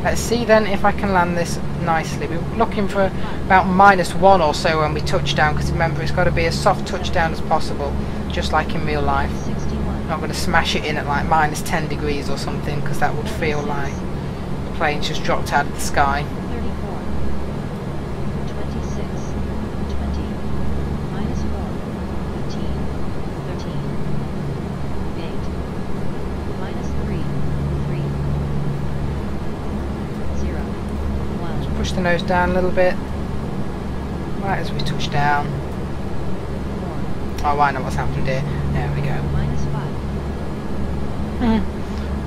S1: Let's see then if I can land this nicely. We were looking for about -1 or so when we touch down, because remember it's got to be as soft touchdown as possible, just like in real life. I'm not going to smash it in at like -10 degrees or something, because that would feel like the plane's just dropped out of the sky.
S3: 34, 26, 20, -4, 15, 13, 8, -3, 3, 0, 1.
S1: Push the nose down a little bit, right as we touch down. Oh, I know what's happened here. There we go.
S3: -5,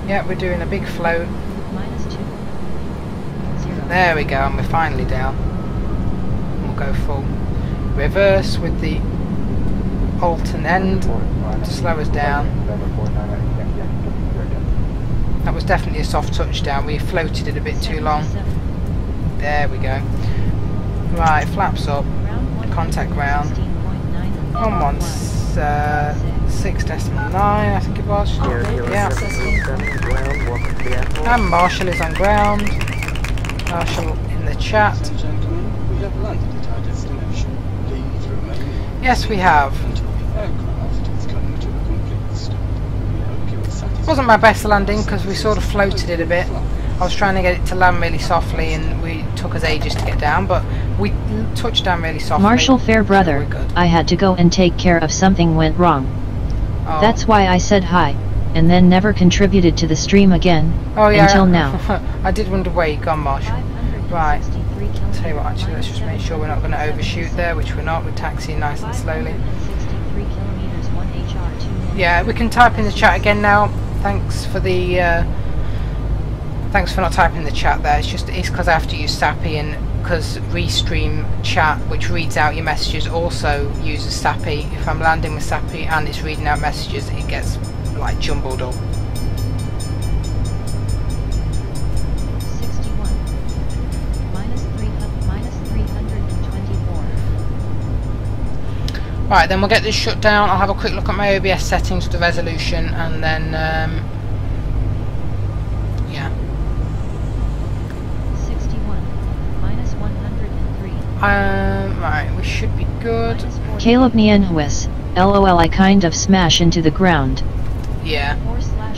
S1: Yeah, we're doing a big float.
S3: -2, 0.
S1: There we go, and we're finally down. We'll go full reverse with the altern end to slow us down. That was definitely a soft touchdown. We floated it a bit too long. There we go. Right, flaps up. Contact ground. 116.9, I think it was. Yeah. And Marshall is on ground. Marshall in the chat. Yes, we have. Wasn't my best landing because we sort of floated it a bit. I was trying to get it to land really softly, and we took us ages to get down, but we touched down really softly.
S3: Marshall Fairbrother,
S1: So we're good.
S3: I had to go and take care of something went wrong.
S1: Oh.
S3: That's why I said hi, and then never contributed to the stream again,
S1: Oh, yeah.
S3: until now.
S1: I did wonder where you'd gone, Marshall. Right. Tell you what, actually, let's just make sure we're not going to overshoot there, which we're not. We're taxiing nice and slowly. Yeah, we can type in the chat again now. Thanks for the thanks for not typing in the chat there. It's because I have to use SAPI, and because Restream chat, which reads out your messages, also uses SAPI. If I'm landing with SAPI and it's reading out messages, it gets like jumbled up.
S3: 61, -324.
S1: Right, then we'll get this shut down. I'll have a quick look at my OBS settings for the resolution, and then yeah.
S3: 61, -103.
S1: Right, we should be good.
S3: Caleb Nienhuis, LOL, I kind of smash into the ground.
S1: Yeah.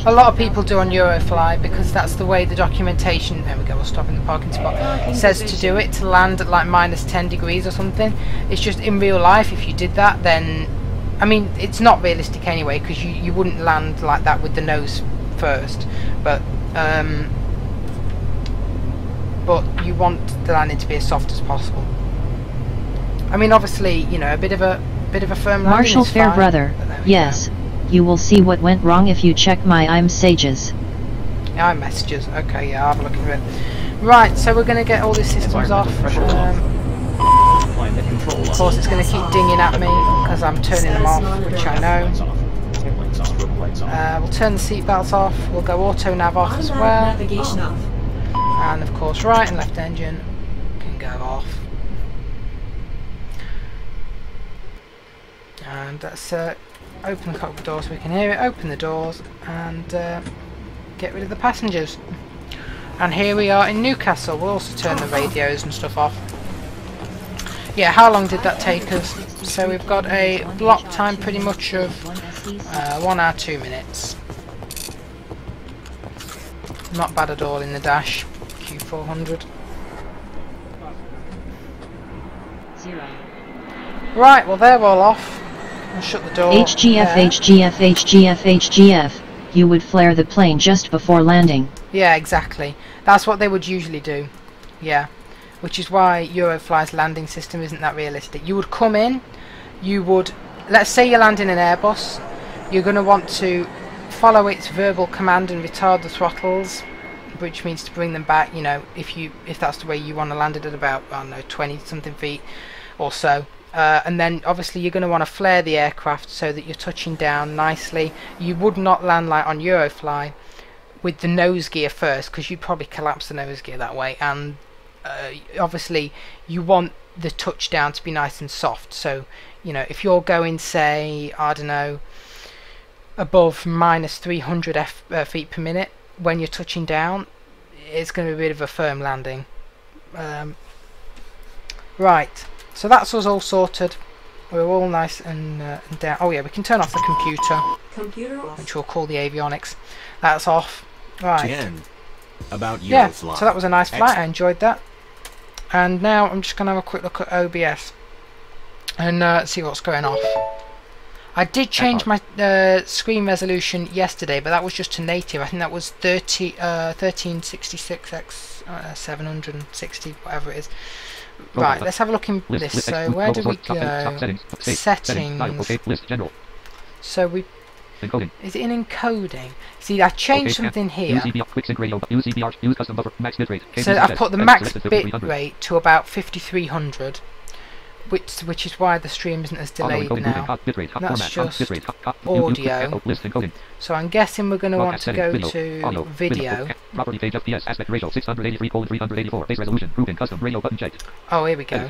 S1: A lot of people do on Eurofly, because that's the way the documentation, there we go, we'll stop in the parking spot, says to do it, to land at like -10 degrees or something. It's just in real life, if you did that, then, I mean, it's not realistic anyway, because you wouldn't land like that with the nose first, but you want the landing to be as soft as possible. I mean, obviously, you know, a bit of a firm landing
S3: Marshall
S1: is fine,
S3: Fairbrother,
S1: but there we
S3: yes,
S1: go.
S3: you will see what went wrong if you check my I'm Sages.
S1: Yeah, messages. Okay, yeah, I'll have a look at it. Right, so we're going to get all these systems off. Of course, it's going to keep dinging at me because I'm turning them off, which I know. We'll turn the seatbelts off. We'll go auto nav off as well.
S5: Navigation off.
S1: And of course, right and left engine can go off. And let's open the cockpit door so we can hear it. Open the doors and get rid of the passengers. And here we are in Newcastle. We'll also turn the radios and stuff off. Yeah, how long did that take us? So we've got a block time pretty much of 1 hour 2 minutes. Not bad at all in the dash. Q400.
S3: 0.
S1: Right, well they're all off. I'll shut the door.
S3: HGF,
S1: there.
S3: HGF, HGF, HGF, you would flare the plane just before landing.
S1: Yeah, exactly. That's what they would usually do. Yeah. Which is why Eurofly's landing system isn't that realistic. You would come in, you would, let's say you're landing an Airbus, you're going to want to follow its verbal command and retard the throttles, which means to bring them back, you know, if that's the way you want to land it at about, I don't know, 20 something feet or so. And then obviously you're going to want to flare the aircraft so that you're touching down nicely. You would not land like on Eurofly with the nose gear first, because you'd probably collapse the nose gear that way, and obviously you want the touchdown to be nice and soft. So, you know, if you're going, say, I don't know, above -300 feet per minute when you're touching down, it's going to be a bit of a firm landing. Right, so that's us all sorted. We're all nice and down. Oh yeah, we can turn off the
S5: Computer off.
S1: which we'll call the avionics. That's off. Right.
S9: 10. About
S1: Yeah,
S9: Eurofly.
S1: so that was a nice flight. I enjoyed that. And now I'm just going to have a quick look at OBS and see what's going off. I did change my screen resolution yesterday, but that was just to native. I think that was 1366 x 760, whatever it is. Right, let's have a look in this. So where do we go? Settings. So we... Is it in encoding? See, I changed something here. So I put the max bit rate to about 5300, which is why the stream isn't as delayed now. That's just audio. So I'm guessing we're going to want to go to video. Oh, here we go.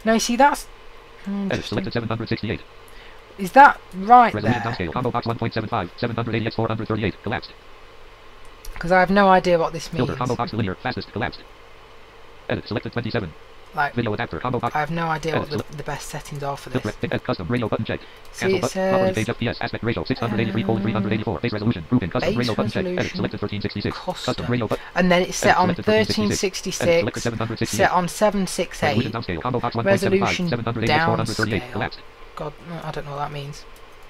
S1: Now you see that's... Is that right there? Because I have no idea what this means. Like, I have no idea what the best settings are for this. See, it says base resolution, custom, and then it's set on 1366, set on 768, resolution downscale. God, I don't know what that means.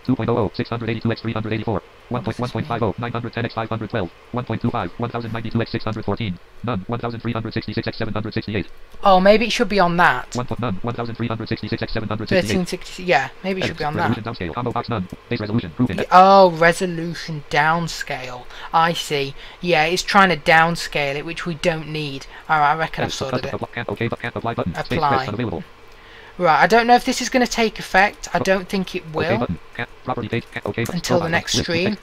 S8: 2.00 682 x 384 1.1.50 910 x 512 1.25 1092 x 614 none 1366 x 768.
S1: Oh, maybe it should be on that.
S8: None 1366 x 768.
S1: 1360, yeah, maybe it should be on that.
S8: Downscale combo box none base resolution proven.
S1: Oh, resolution downscale. I see. Yeah, it's trying to downscale it, which we don't need. Alright, I reckon I've sorted it. Apply. Right, I don't know if this is going to take effect. I don't think it will until the next stream.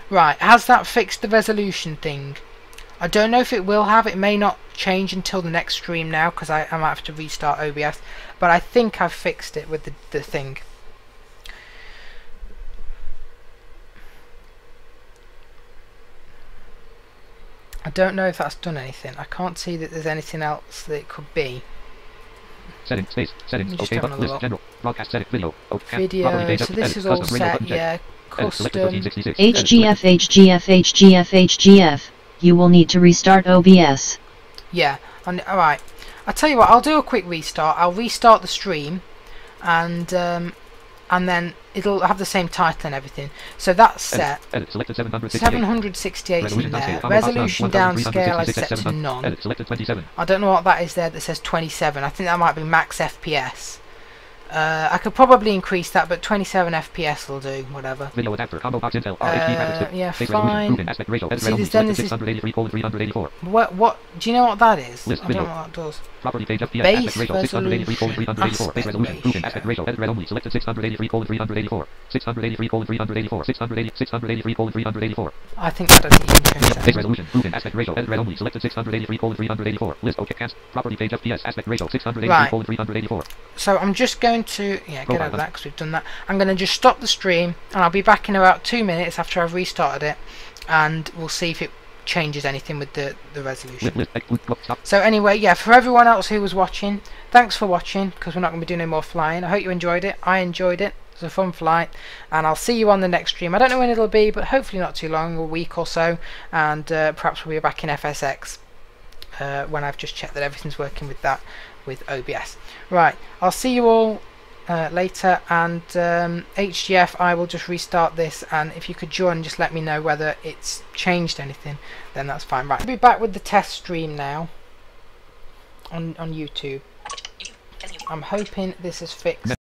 S1: Right, has that fixed the resolution thing? I don't know if it will have. It may not change until the next stream now, because I might have to restart OBS. But I think I've fixed it with the thing. I don't know if that's done anything. I can't see that there's anything else that it could be.
S8: Settings, space, settings, okay, button, list, general, broadcast setting, video, okay,
S1: video, so this is all set, yeah, custom,
S3: HGF. You will need to restart OBS.
S1: Yeah, alright, I'll tell you what, I'll do a quick restart. I'll restart the stream, and then it'll have the same title and everything. So that's set. 768 in there. Resolution downscale is set to none. I don't know what that is there that says 27. I think that might be max FPS. I could probably increase that, but 27 FPS will do, whatever. Yeah, fine. See, then this is... What? Do you know what that is? I don't know what that does. Base resolution aspect ratio.
S8: Selected 683:384. 683:384.
S1: I think that doesn't even change that.
S8: Base resolution proven aspect ratio red only. Selected 683:384. List OK cast. Property page FPS aspect ratio 683:384.
S1: So I'm just going to get over that because we've done that. I'm going to just stop the stream and I'll be back in about 2 minutes after I've restarted it, and we'll see if it changes anything with the resolution. So anyway, yeah, for everyone else who was watching, thanks for watching, because we're not going to be doing any more flying. I hope you enjoyed it. I enjoyed it. It was a fun flight, and I'll see you on the next stream. I don't know when it'll be, but hopefully not too long, a week or so, and perhaps we'll be back in FSX when I've just checked that everything's working with that with OBS. Right, I'll see you all later, and HGF, I will just restart this, and if you could join, just let me know whether it's changed anything, then that's fine. Right, I'll be back with the test stream now on YouTube. I'm hoping this is fixed.